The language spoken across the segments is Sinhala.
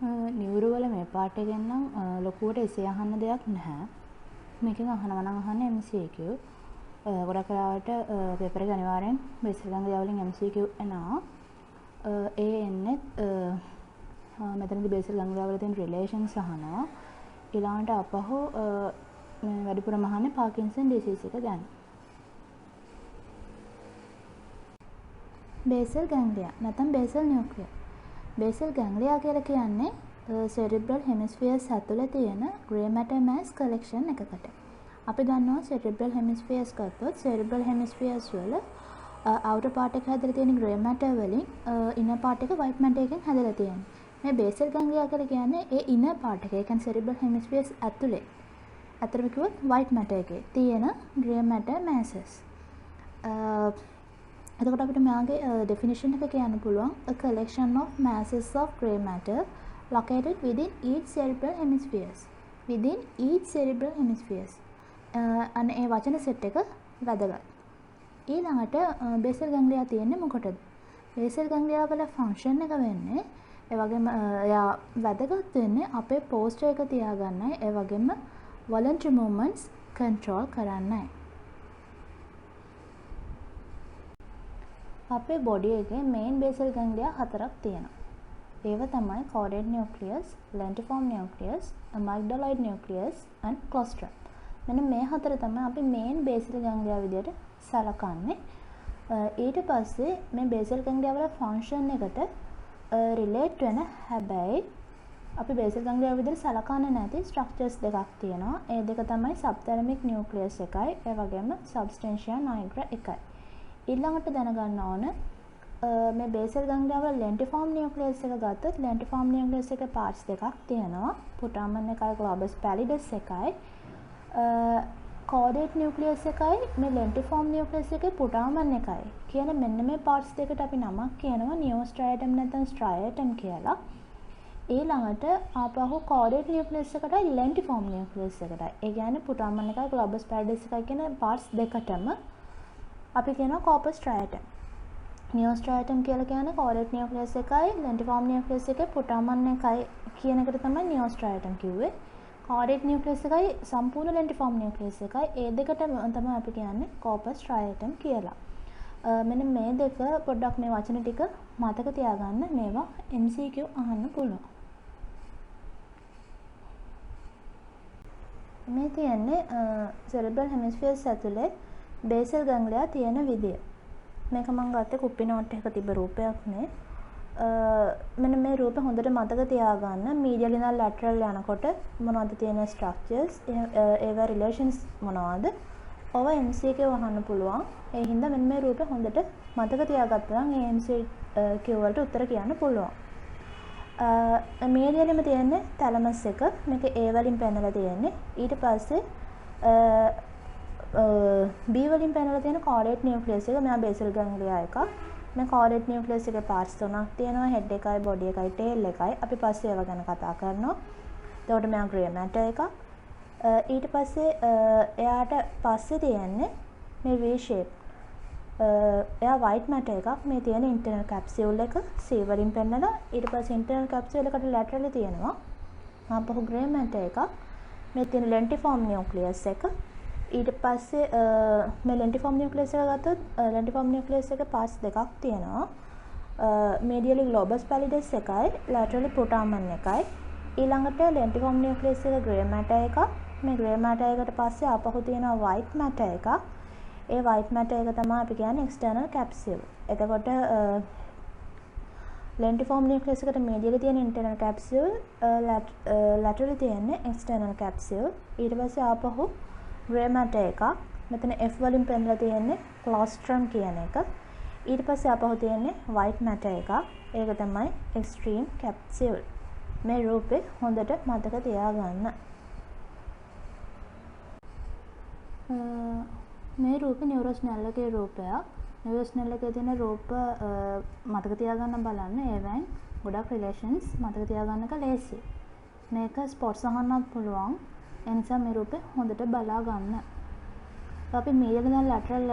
නිවුරු වල මේ පාර්ට් එකෙන් නම් ලොකුවට එසේ අහන්න දෙයක් නැහැ. මේකෙන් අහනවා නම් අහන්නේ MCQ. ගොඩක් වෙලාවට පේපර් එක අනිවාර්යෙන් බේසික් ගණිත වලින් MCQ එනවා. ඒ එන්නේ මෙතනදී බේසික් ගණිත වල තියෙන රිලේෂන්ස් අහනවා. ඊළඟට අපහු වැඩිපුරම අහන්නේ පාකින්සන් ඩිසීස් එක ගැන. බේසල් ගැන්ග්ලියා නැත්නම් බේසල් නියුක්ලියර්. බේසල් ගැන්ග්ලියා කියලා කියන්නේ සෙරිබ්‍රල් හෙමිස්ෆියර්ස් ඇතුලේ තියෙන ග්‍රේ මැටර් මාස් කලෙක්ෂන් එකකට. අපි දන්නවා සෙරිබ්‍රල් හෙමිස්ෆියර්ස් ගත්තොත් සෙරිබ්‍රල් හෙමිස්ෆියර්ස් වල outer part එක හැදලා තියෙන ග්‍රේ මැටර් වලින් inner part එක white matter එකෙන් හැදලා තියෙනවා. මේ බේසල් ගැන්ග්ලියා කියලා කියන්නේ ඒ inner part එක. ඒ කියන්නේ සෙරිබ්‍රල් හෙමිස්ෆියර්ස් ඇතුලේ. අතරම කිව්වොත් white matter එකේ තියෙන gray matter masses. එතකොට අපිට මෙයාගේ definition එක කියන්න පුළුවන් a collection of masses of gray matter located within each cerebral hemispheres. Within each cerebral hemispheres. අනේ ඒ වචන සෙට් එක වැදගත්. ඊළඟට බේසල් ගැන්ග්ලියා තියෙන්නේ මොකටද? බේසල් ගැන්ග්ලියා වල ෆන්ක්ෂන් එක වෙන්නේ ඒ වගේම එයා වැදගත් වෙන්නේ අපේ පෝස්ටර් එක තියාගන්නයි ඒ වගේම voluntary movements control කරන්නයි. අපේ බොඩි එකේ main basal ganglia හතරක් තියෙනවා. ඒවා තමයි caudate nucleus, lentiform nucleus, amygdaloid nucleus and claustrum. මෙන්න මේ හතර තමයි අපි main basal ganglia විදියට සලකන්නේ. ඊට පස්සේ මේ basal ganglia වල function එකට relate වෙන හැබැයි අපි basal ganglia විදිහට සලකන්නේ නැති structures දෙකක් තියෙනවා. ඒ දෙක තමයි subthalamic nucleus එකයි ඒ වගේම substantia nigra එකයි. ඊළඟට දැනගන්න ඕන මේ basal ganglia වල lentiform nucleus එක ගත්තොත් lentiform nucleus එකේ parts දෙකක් තියෙනවා. putamen එකයි globus pallidus එකයි. caudate nucleus එකයි මේ lentiform nucleus එකේ putamen එකයි. කියන මෙන්න මේ parts දෙකට අපි නමක් කියනවා neostriatum නැත්නම් striatum කියලා. ඊළඟට ආපහු caudate nucleus එකටයි lentiform nucleus එකටයි. ඒ කියන්නේ putamen එකයි globus pallidus එකයි කියන parts දෙකටම අපි කියනවා corpus striatum. neostriatum කියලා කියන්නේ caudate nucleus එකයි lentiform nucleus එකේ putamen එකයි කියන එකට තමයි neostriatum කිව්වේ. caudate nucleus එකයි සම්පූර්ණ lentiform nucleus එකයි ඒ දෙකට තමයි අපි කියන්නේ corpus striatum කියලා. මෙන්න මේ දෙක පොඩ්ඩක් මේ වචන ටික මතක තියාගන්න. මේවා MCQ අහන්න පුළුවන්. මේ තියෙන්නේ cerebral hemispheres ඇතුලේ basal ganglia තියෙන විදිය. මේක මම ගත්තේ කුප්පි නෝට් එකක තිබ්බ රූපයක් නේ. මෙන්න මේ රූපේ හොඳට මතක තියාගන්න. medial ඉඳන් lateral යනකොට මොනවද තියෙන structures ඒවා relations මොනවද? ඔව MCQ අහන්න පුළුවන්. ඒ හින්දා මෙන්න මේ රූපේ හොඳට මතක තියාගත්තා නම් ඒ MCQ වලට උත්තර කියන්න පුළුවන්. medialෙම තියෙන්නේ thalamus එක. මේක A වලින් පෙන්නලා තියෙන්නේ. ඊට පස්සේ B වලින් පෙන්නලා තියෙන caudate nucleus එක මෙයා basal ganglia එකක්. මේ caudate nucleus එකේ parts තුනක් තියෙනවා. head එකයි, body එකයි, tail එකයි. අපි පස්සේ ඒවා ගැන කතා කරනවා. එතකොට මෙයා gray matter එකක්. ඊට පස්සේ එයාට පස්සේ තියෙන්නේ මේ V shape. එයා white matter එකක්. මේ තියෙන internal capsule එක C වලින් පෙන්නලා ඊට පස්සේ internal capsule එකට laterally තියෙනවා. ආපහු gray matter එකක්. මේ තියෙන lentiform nucleus එක. ඊට පස්සේ මේ lentiform nucleus එක ගත්තොත් lentiform nucleus එකේ parts දෙකක් තියෙනවා. medially globus pallidus එකයි laterally putamen එකයි. ඊළඟට lentiform nucleus එක gray matter එකක්. මේ gray matter එකට පස්සේ ආපහු තියෙනවා white matter එකක්. ඒ white matter එක තමයි අපි කියන්නේ external capsule. එතකොට lentiform nucleus එකට medially තියෙන internal capsule laterally තියෙන external capsule. ඊට පස්සේ ආපහු gray matter එකක්. මෙතන F වලින් පෙන්නලා තියෙන්නේ claustrum කියන එක. ඊට පස්සේ ආපහු තියෙන්නේ white matter එකක්. ඒක තමයි extreme capsule. මේ රූපේ හොඳට මතක තියාගන්න. මේ රූපේ නියුරෝස්නල් එකේ රූපයක්. නියුරෝස්නල් එකේ තියෙන රූප මතක තියාගන්න බලන්න. ඒවෙන් ගොඩක් රිලේෂන්ස් මතක තියාගන්න එක ලේසි. මේක ස්පොට්ස් අහන්නත් පුළුවන්. ඒ නිසා මේ රූපේ හොඳට බලා ගන්න. අපි medial ඉඳන් lateral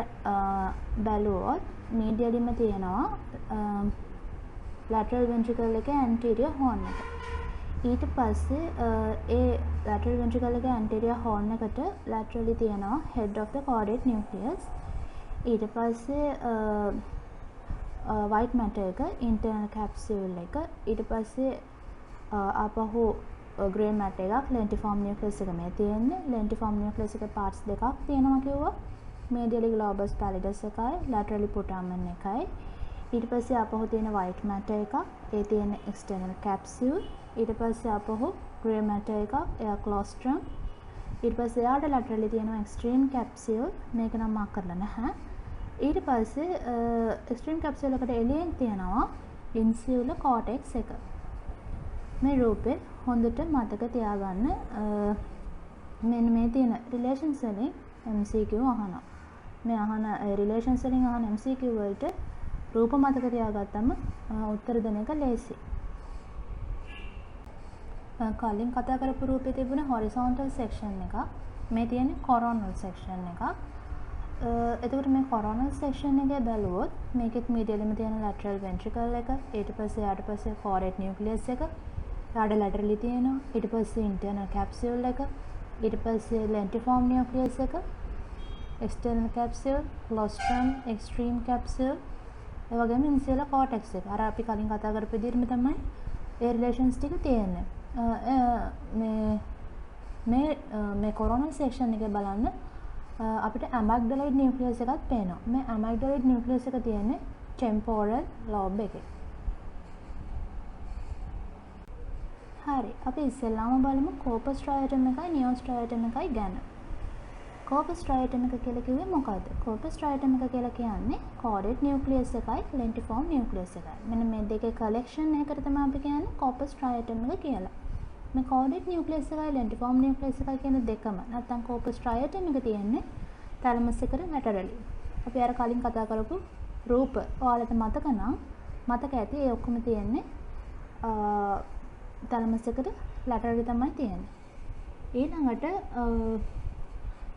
බැලුවොත් medialෙම තියෙනවා lateral ventricle එකේ anterior horn එක. ඊට පස්සේ ඒ lateral ventricle එක anterior horn එකට laterally තියෙනවා head of the caudate nucleus. ඊට පස්සේ white matter එක internal capsule එක. ඊට පස්සේ ආපහු grey matter එකක් lentiform nucleus එක මේ තියෙන්නේ. lentiform nucleus එකේ parts දෙකක් තියෙනවා කිව්වා. medially globus pallidus එකයි laterally putamen එකයි. ඊට පස්සේ ආපහු තියෙන white matter එකක්. ඒ තියෙන external capsule. ඊට පස්සේ ආපහු grey matter එකක්. එයා claustrum. ඊට පස්සේ එයාට laterally තියෙන extreme capsule. මේක නම් මාක් කරලා නැහැ. ඊට පස්සේ extreme capsule එකට එළියෙන් තියෙනවා insular cortex එක. මේ රූපේ හොඳට මතක තියාගන්න. මෙන්න මේ තියෙන රිලේෂන්ස් වලින් MCQ අහනවා. මේ අහන රිලේෂන්ස් වලින් අහන MCQ වලට රූප මතක තියාගත්තම උත්තර දෙන එක ලේසි. කලින් කතා කරපු රූපේ තිබුණ horizontal section එක. මේ තියෙන්නේ coronal section එකක්. එතකොට මේ coronal section එකේ බැලුවොත් මේකෙත් medially තියෙන lateral ventricle එක, ඊට පස්සේ caudate nucleus එක, ඊට laterally තියෙනවා, ඊට පස්සේ internal capsule එක, ඊට පස්සේ lentiform nucleus එක, external capsule, claustrum, extreme capsule, ඒ වගේම insular cortex එක. අර අපි කලින් කතා කරපු විදිහටම තමයි ඒ relations ටික තියෙන්නේ. මේ coronal section එකේ බලන්න අපිට amygdaloid nucleus එකක් පේනවා. මේ amygdaloid nucleus එක තියෙන්නේ temporal lobe එකේ. හරි. අපි ඉස්සෙල්ලාම බලමු corpus striatum එකයි neos striatum එකයි ගැන. corpus striatum එක කියලා කිව්වේ මොකද්ද? corpus striatum එක කියලා කියන්නේ caudate nucleus එකයි lentiform nucleus එකයි. මෙන්න මේ දෙකේ collection එකකට තමයි අපි කියන්නේ corpus striatum එක කියලා. මේ caudate nucleus එකයි lentiform nucleus එකයි කියන දෙකම නැත්නම් corpus striatum එක තියෙන්නේ thalamus එකට laterally. අපි අර කලින් කතා කරපු රූප ඔයාලට මතක නම් මතක ඇති ඒ ඔක්කොම තියෙන්නේ thalamus එකට laterally තමයි තියෙන්නේ. ඊළඟට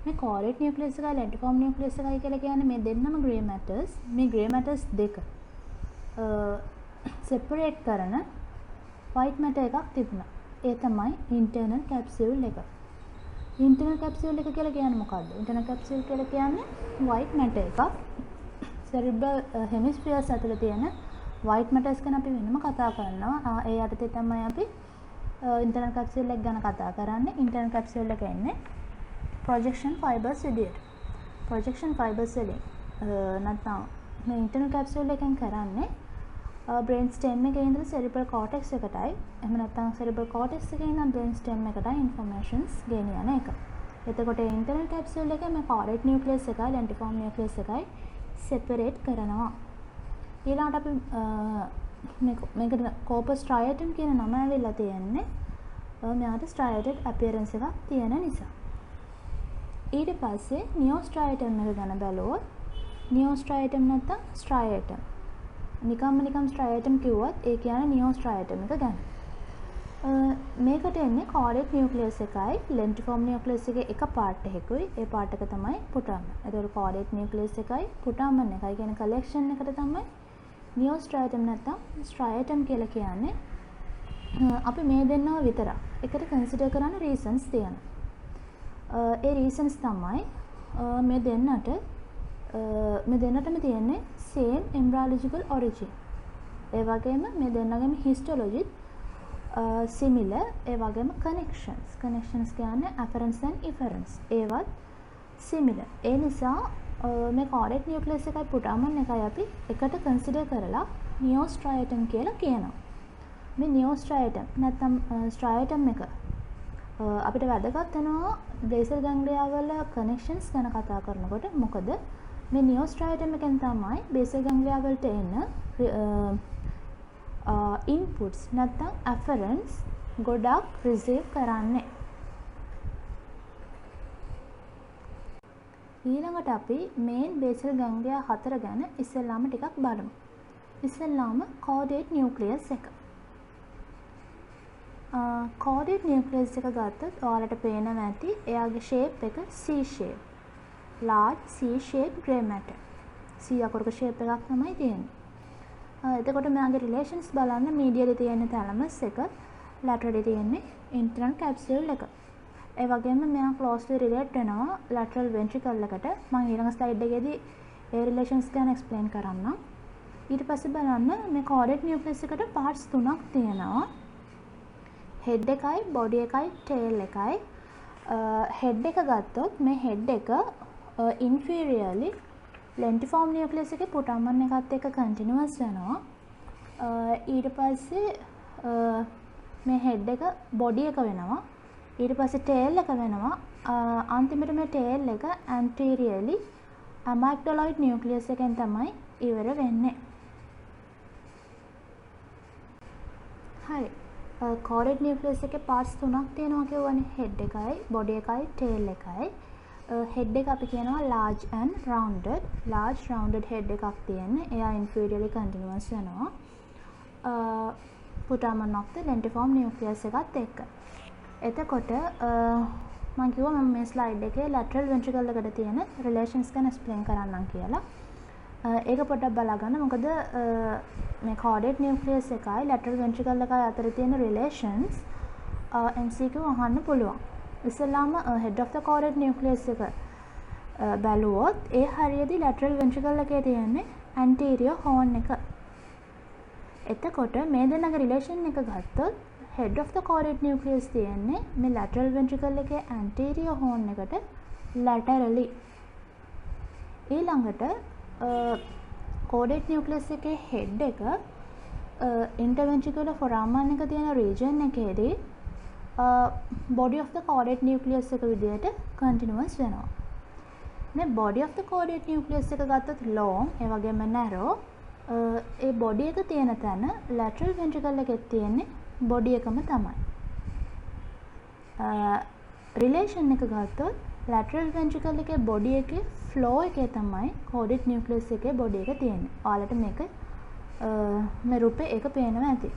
මේ caudate nucleus එකයි lentiform nucleus එකයි කියලා කියන්නේ මේ දෙන්නම grey matters. මේ grey matters දෙක separate කරන white matter එකක් තිබුණා. ඒ තමයි internal capsule එක. internal capsule එක කියලා කියන්නේ මොකද්ද? internal capsule කියලා කියන්නේ white matter එකක්. cerebral hemispheres ඇතුළේ තියෙන white matters ගැන අපි වෙනම කතා කරනවා. ඒ යටතේ තමයි අපි internal capsule එක ගැන කතා කරන්නේ. internal capsule එක එන්නේ projection fibers විදියට. projection fibers වලින් නැත්නම් මේ internal capsule එකෙන් කරන්නේ brain stem එකේ ඉඳලා cerebral cortex එකටයි එහෙම නැත්නම් cerebral cortex එකේ ඉඳන් brain stem එකටයි informations ගෙන යන එක. එතකොට internal capsule එකේ මේ caudate nucleus එකයි lentiform nucleus එකයි separate කරනවා. ඊළඟට අපි මේකට corpus striatum කියන නම ඇවිල්ලා තියෙන්නේ මෙයාට striated appearance එකක් තියෙන නිසා. ඊට පස්සේ neostriatum එක ගැන බැලුවොත් neostriatum නැත්නම් striatum නිකම් striatum කිව්වත් ඒ කියන්නේ neostriatum එක ගැන. මේකට එන්නේ caudate nucleus එකයි lentiform nucleus එකේ එක part එකකුයි. ඒ part එක තමයි putamen. ඒතකොට caudate nucleus එකයි putamen එකයි කියන collection එකට තමයි neostriatum නැත්නම් striatum කියලා කියන්නේ. අපි මේ දෙන්නව විතරක් එකට consider කරන්න reasons තියෙනවා. ඒ reasons තමයි මේ දෙන්නටම තියෙන්නේ same embryological origin. ඒ වගේම මේ දෙන්නගේම histology similar. ඒ වගේම connections කියන්නේ afferents and efferents. ඒවත් similar. ඒ නිසා මේ caudate nucleus එකයි putamen එකයි අපි එකට consider කරලා neostriatum කියලා කියනවා. මේ neostriatum නැත්නම් striatum එක අපිට වැදගත් වෙනවා basal ganglia වල connections ගැන කතා කරනකොට. මොකද මේ neostriatum එකෙන් තමයි basal ganglia වලට එන inputs නැත්නම් afferents ගොඩක් receive කරන්නේ. ඊළඟට අපි main basal ganglia 4 ගැන ඉස්සෙල්ලාම ටිකක් බලමු. ඉස්සෙල්ලාම caudate nucleus එක. caudate nucleus එක ගත්තොත් ඔයාලට පේනවා ඇති එයාගේ shape එක C shape. large C shape grey matter. C අකුරක shape එකක් තමයි තියෙන්නේ. එතකොට මෙයාගේ relations බලන්න medially තියෙන thalamus එක, laterally තියෙන්නේ internal capsule එක. ඒ වගේම මෙයා closely relate වෙනවා lateral ventricle එකට. මම ඊළඟ slide එකේදී ඒ relations ගැන explain කරන්නම්. ඊට පස්සේ බලන්න මේ caudate nucleus එකට parts තුනක් තියෙනවා. head එකයි, body එකයි, tail එකයි. head එක ගත්තොත් මේ head එක inferiorly lentiform nucleus එකේ putamen එකත් එක්ක continuous වෙනවා. ඊට පස්සේ මේ head එක body එක වෙනවා. ඊට පස්සේ tail එක වෙනවා. අන්තිමට මේ tail එක anteriorly amygdaloid nucleus එකෙන් තමයි ඉවර වෙන්නේ. හරි. caudate nucleus එකේ parts තුනක් තියෙනවා කියවනේ. head එකයි, body එකයි, tail එකයි. head එක අපි කියනවා large and rounded. large rounded head එකක් තියෙන්නේ. එයා inferiorly continuous වෙනවා. putamen of the lentiform nucleus එකත් එක්ක. එතකොට මම කිව්වා මම මේ slide එකේ lateral ventricle එකට තියෙන relations ගැන explain කරන්නම් කියලා. ඒක පොඩ්ඩක් බලා ගන්න. මොකද මේ caudate nucleus එකයි lateral ventricle එකයි අතර තියෙන relations MCQ අහන්න පුළුවන්. ඉස්සෙල්ලාම head of the caudate nucleus එක බැලුවොත් ඒ හරියදී lateral ventricle එකේ තියෙන්නේ anterior horn එක. එතකොට මේ දෙන්නගේ relation එක ගත්තොත් head of the caudate nucleus තියෙන්නේ මේ lateral ventricle එකේ anterior horn එකට laterally. ඊළඟට caudate nucleus එකේ head එක interventricular foramen එක තියෙන region එකේදී body of the caudate nucleus එක විදියට continuous වෙනවා. මේ body of the caudate nucleus එක ගත්තොත් long ඒ වගේම narrow. ඒ body එක තියෙන තැන lateral ventricle එකේ තියෙන්නේ body එකම තමයි. relation එක ගත්තොත් lateral ventricle එකේ body එකේ flow එකේ තමයි caudate nucleus එකේ body එක තියෙන්නේ. ඔයාලට මේක මේ රූපේ එක පේනවා ඇති.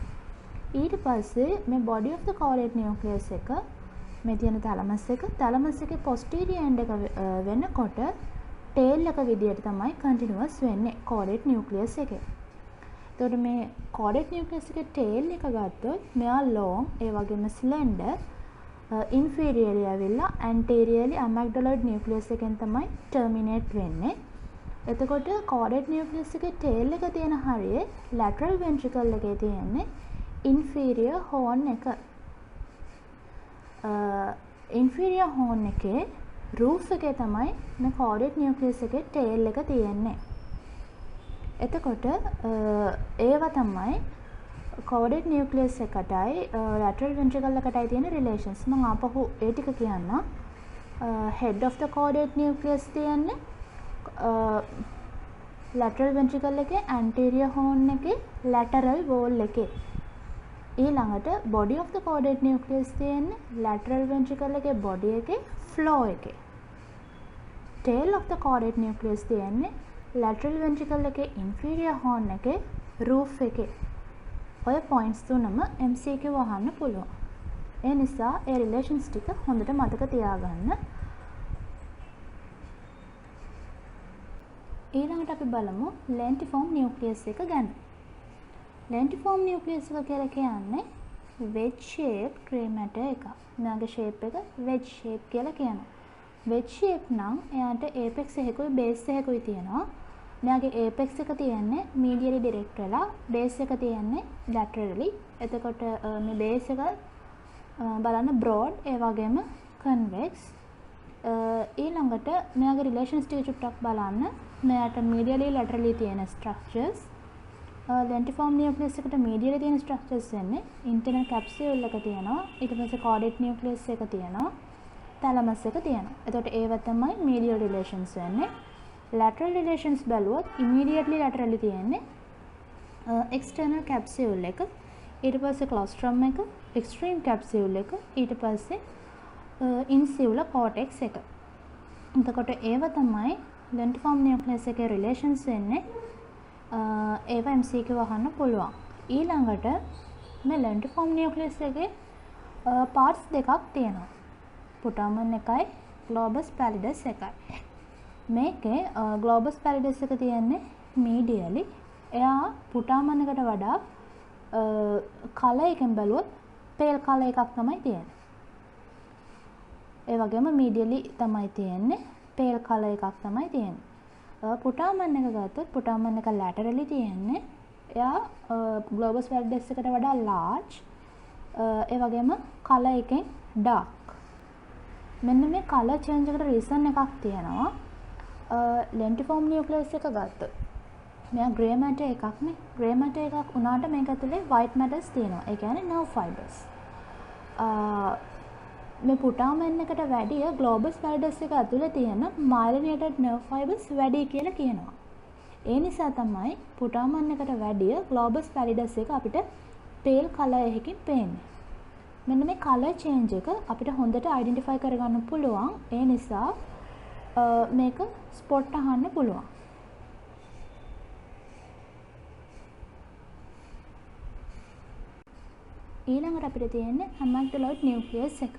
ඊට පස්සේ මේ body of the caudate nucleus එක මේ තියෙන thalamus එකේ posterior end එක වෙනකොට tail එක විදියට තමයි continuous වෙන්නේ caudate nucleus එකේ. එතකොට මේ caudate nucleus එකේ tail එක ගත්තොත් මෙයා long ඒ වගේම slender inferiorly ඇවිල්ලා anteriorly amygdaloid nucleus එකෙන් තමයි terminate වෙන්නේ. එතකොට caudate nucleus එකේ tail එක තියෙන හරියේ lateral ventricle එකේ තියෙන්නේ inferior horn එක. inferior horn එකේ roof එකේ තමයි මේ caudate nucleus එකේ tail එක තියෙන්නේ. එතකොට ඒවා තමයි caudate nucleus එකටයි lateral ventricle එකටයි තියෙන relations. මම ආපහු ඒ ටික කියන්නම්. head of the caudate nucleus තියෙන්නේ lateral ventricle එකේ anterior horn එකේ lateral wall එකේ. ඊළඟට body of the caudate nucleus තියෙන්නේ lateral ventricle එකේ body එකේ flow එකේ. tail of the caudate nucleus තියෙන්නේ lateral ventricle එකේ inferior horn එකේ roof එකේ. ඔය points තුනම MCQ අහන්න පුළුවන්. ඒ නිසා ඒ relations ටික හොඳට මතක තියාගන්න. ඊළඟට අපි බලමු lentiform nucleus එක ගැන. lentiform nucleus එක කියලා කියන්නේ wedge shape gray matter එකක්. මෙයාගේ shape එක wedge shape කියලා කියනවා. wedge shape නම් එයාට apex එකකුයි base එකකුයි තියෙනවා. මෙයාගේ apex එක තියෙන්නේ medially direct වෙලා base එක තියෙන්නේ laterally. එතකොට මේ base එක බලන්න broad ඒ වගේම convex. ඊළඟට මෙයාගේ relations ටික චුට්ටක් බලන්න. මෙයාට medially laterally තියෙන structures. lentiform nucleus එකට medially තියෙන structures වෙන්නේ internal capsule එක තියෙනවා. ඊට පස්සේ caudate nucleus එක තියෙනවා. thalamus එක තියෙනවා. එතකොට ඒව තමයි medial relations වෙන්නේ. lateral relations බැලුවොත් immediately laterally තියෙන්නේ external capsule එක. ඊට පස්සේ claustrum එක, extreme capsule එක, ඊට පස්සේ insular cortex එක. එතකොට ඒව තමයි lentiform nucleus එකේ relations වෙන්නේ. ඒව MCQ අහන්න පුළුවන්. ඊළඟට මේ lentiform nucleus එකේ parts දෙකක් තියෙනවා. putamen එකයි globus pallidus එකයි. මේකේ globus pallidus එක තියෙන්නේ medially. එයා putamen එකට වඩා color එකෙන් බැලුවොත් pale color එකක් තමයි තියෙන්නේ. ඒ වගේම medially තමයි තියෙන්නේ. pale color එකක් තමයි තියෙන්නේ. පුටාමන් එක ගත්තොත් පුටාමන් එක laterally තියෙන්නේ. එයා globus pallidus එකට වඩා large. ඒ වගේම color එකෙන් dark. මෙන්න මේ color change එකට reason එකක් තියෙනවා. lentiform nucleus එක ගත්තොත් මෙයා grey matter එකක් නේ. grey matter එකක් උනාට මේක ඇතුලේ white matters තියෙනවා. ඒ කියන්නේ nerve fibers. මේ පුටාමන් එකට වැඩිය globus pallidus එක ඇතුලේ තියෙන myelinated nerve fibers වැඩි කියලා කියනවා. ඒ නිසා තමයි පුටාමන් එකට වැඩිය globus pallidus එක අපිට pale color එකකින් පේන්නේ. මෙන්න මේ color change එක අපිට හොඳට identify කරගන්න පුළුවන්. ඒ නිසා මේක spot අහන්න පුළුවන්. ඊළඟට අපිට තියෙන්නේ amygdaloid nucleus එක.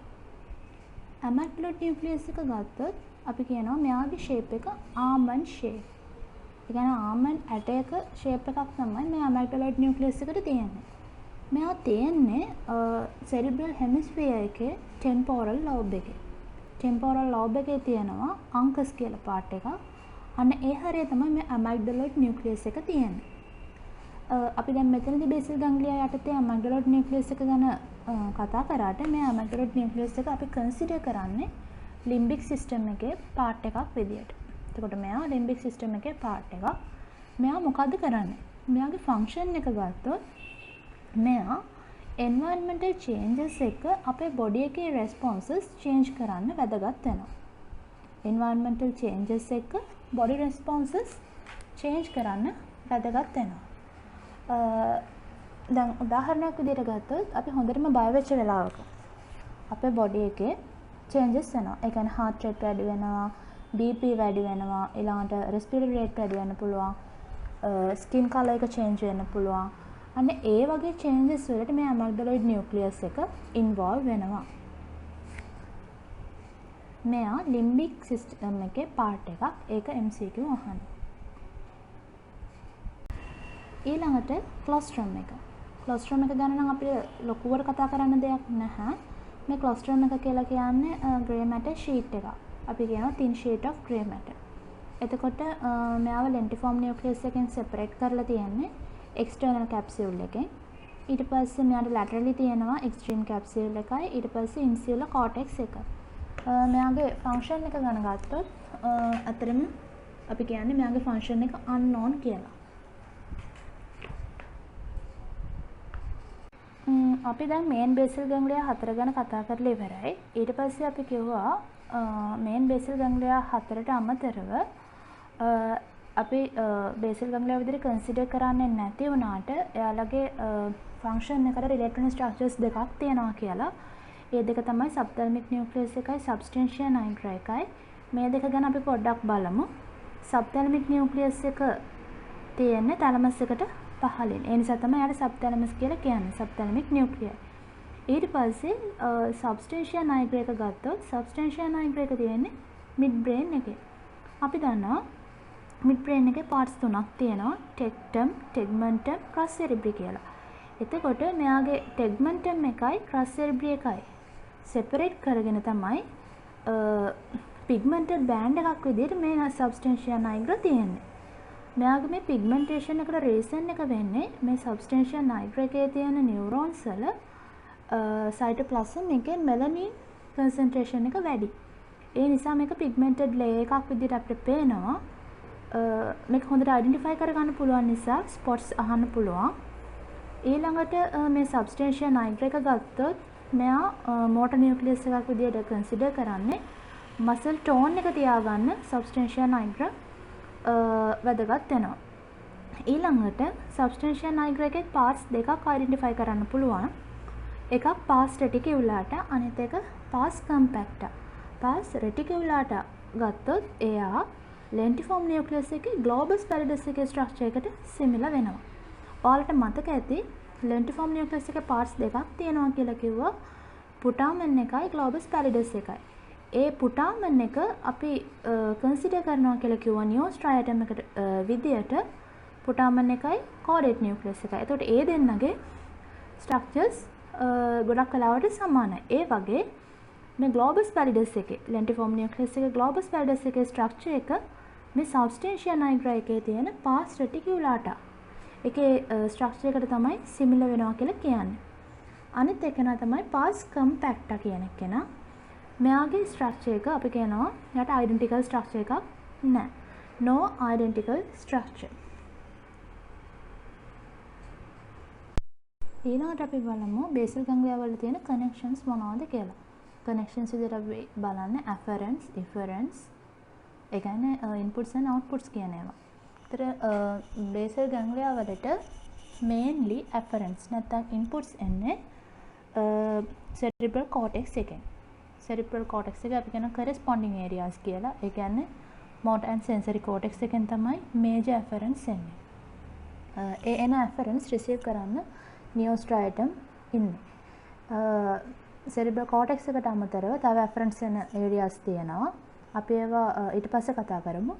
amygdaloid nucleus එක ගත්තොත් අපි කියනවා මෙයාගේ shape එක almond shape. ඒ කියන්නේ almond ඇටයක shape එකක් තමයි මේ amygdaloid nucleus එකට තියෙන්නේ. මෙයා තියෙන්නේ cerebral hemisphere එකේ temporal lobe එකේ. temporal lobe එකේ තියෙනවා අංකස් කියලා part එකක්. අන්න ඒ හරිය තමයි මේ amygdaloid nucleus එක තියෙන්නේ. අපි දැන් මෙතනදී basal ganglia යටතේ amygdaloid nucleus එක ගැන කතා කරාට මේ amygdaloid nucleus එක අපි consider කරන්නේ limbic system එකේ part එකක් විදියට. එතකොට මෙයා limbic system එකේ part එකක්. මෙයා මොකද්ද කරන්නේ? මෙයාගේ function එක ගත්තොත් මෙයා environmental changes එක අපේ body එකේ responses change කරන්න වැදගත් වෙනවා. environmental changes එක body responses change කරන්න වැදගත් වෙනවා. දැන් උදාහරණයක් විදිහට ගත්තොත් අපි හොඳටම බය වෙච්ච වෙලාවක අපේ බොඩි එකේ චේන්ජස් වෙනවා. ඒ කියන්නේ heart rate වැඩි වෙනවා, BP වැඩි වෙනවා, ඊළඟට respiratory rate වැඩි වෙන්න පුළුවන්, skin color එක change වෙන්න පුළුවන්. අන්න ඒ වගේ changes වලට මේ amygdaloid nucleus එක involve වෙනවා. මෙයා limbic system එකේ part එකක්. ඒක MCQ අහන්න. ඊළඟට colostrum එක. colostrum එක ගැන නම් අපිට ලොකුවට කතා කරන්න දෙයක් නැහැ. මේ colostrum එක කියලා කියන්නේ grey matter sheet එකක්. අපි කියනවා thin sheet of grey matter. එතකොට මෙයාව lentiform nucleus එකෙන් separate කරලා තියෙන්නේ external capsule එකෙන්. ඊට පස්සේ මෙයාට laterally තියෙනවා extreme capsule එකයි. ඊට පස්සේ insular cortex එක. මෙයාගේ function එක ගන්න ගත්තොත් අතරම අපි කියන්නේ මෙයාගේ function එක unknown කියලා. අපි දැන් main basal ganglia 4 ගැන කතා කරලා ඉවරයි. ඊට පස්සේ අපි කිව්වා main basal ganglia 4ට අමතරව අපි basal ganglia විදිහට consider කරන්නේ නැති වුණාට එයාලගේ function එකට related structures දෙකක් තියෙනවා කියලා. ඒ දෙක තමයි subthalamic nucleus එකයි substantia nigra එකයි. මේ දෙක ගැන අපි පොඩ්ඩක් බලමු. subthalamic nucleus එක තියෙන්නේ thalamus එකට පහළින්. ඒ නිසා තමයි යාට subthalamus කියලා කියන්නේ. subthalamic nuclei. ඊට පස්සේ substantia nigra එක ගත්තොත් substantia nigra එක තියෙන්නේ mid brain එකේ. අපි දන්නවා mid brain එකේ parts තුනක් තියෙනවා. tegmentum, tegmentum, crus cerebri කියලා. එතකොට මෙයාගේ tegmentum එකයි crus cerebri එකයි separate කරගෙන තමයි pigmented band එකක් විදිහට මේ substantia nigra තියෙන්නේ. මෙයාගේ මේ pigmentation එකට reason එක වෙන්නේ මේ substantia nigra එකේ තියෙන neurons වල cytoplasm එකේ melanin concentration එක වැඩි. ඒ නිසා මේක pigmented layer එකක් විදිහට අපිට පේනවා. මේක හොඳට identify කරගන්න පුළුවන් නිසා spots අහන්න පුළුවන්. ඊළඟට මේ substantia nigra එක ගත්තොත් මෙයා motor nucleus එකක් විදිහට consider කරන්නේ muscle tone එක තියාගන්න substantia nigra වැදගත් වෙනවා. ඊළඟට substantia nigra එකේ parts දෙකක් identify කරන්න පුළුවන්. එකක් pars reticulata අනිත් එක pars compacta. pars reticulata ගත්තොත් එයා lentiform nucleus එකේ globus pallidus එකේ structure එකට similar වෙනවා. ඔයාලට මතක ඇති lentiform nucleus එකේ parts දෙකක් තියෙනවා කියලා කිව්වා. putamen එකයි globus pallidus එකයි. ඒ putamen එක අපි consider කරනවා කියලා කිව්වා neostriatum එකට විදියට putamen එකයි caudate nucleus එකයි. එතකොට ඒ දෙන්නගේ structures ගොඩක් කලාවට සමානයි. ඒ වගේ මේ ග්ලෝබස් පැලිඩස් එකේ ලෙන්ටිෆෝම් නියුක්ලියස් එකේ ග්ලෝබස් පැලිඩස් එකේ ස්ට්‍රක්චර් එක මේ සබ්ස්ටැන්ෂියා නයිග්‍රා එකේ තියෙන පාස් රෙටිකියුලාටා එකේ ස්ට්‍රක්චර් එකට තමයි සිමිලර් වෙනවා කියලා කියන්නේ. අනිත් එකන තමයි පාස් කම්පැක්ටා කියන එකන. මෙයාගේ ස්ට්‍රක්චර් එක අපි කියනවා යට ඩෙන්ටිකල් ස්ට්‍රක්චර් එකක් නැහැ. no identical structure. ඊළඟට අපි බලමු බේසල් ගැන්ග්ලියා වල තියෙන කනෙක්ෂන්ස් මොනවද කියලා. කනෙක්ෂන්ස් විදිහට අපි බලන්නේ afferents, efferents. ඒ කියන්නේ inputs and outputs කියන ඒවා. ඒතර බේසල් ගැන්ග්ලියා වලට mainly afferents නැත්නම් inputs එන්නේ cerebral cortex එකෙන්. cerebral cortex එක අපි කියන corresponding areas කියලා. ඒ කියන්නේ motor and sensory cortex එකෙන් තමයි major afferents එන්නේ. ඒ එන afferents receive කරන්න neostriatum ඉන්නේ. cerebral cortex එකට අමතරව තව afferents එන areas තියෙනවා. අපි ඒවා ඊට පස්සේ කතා කරමු.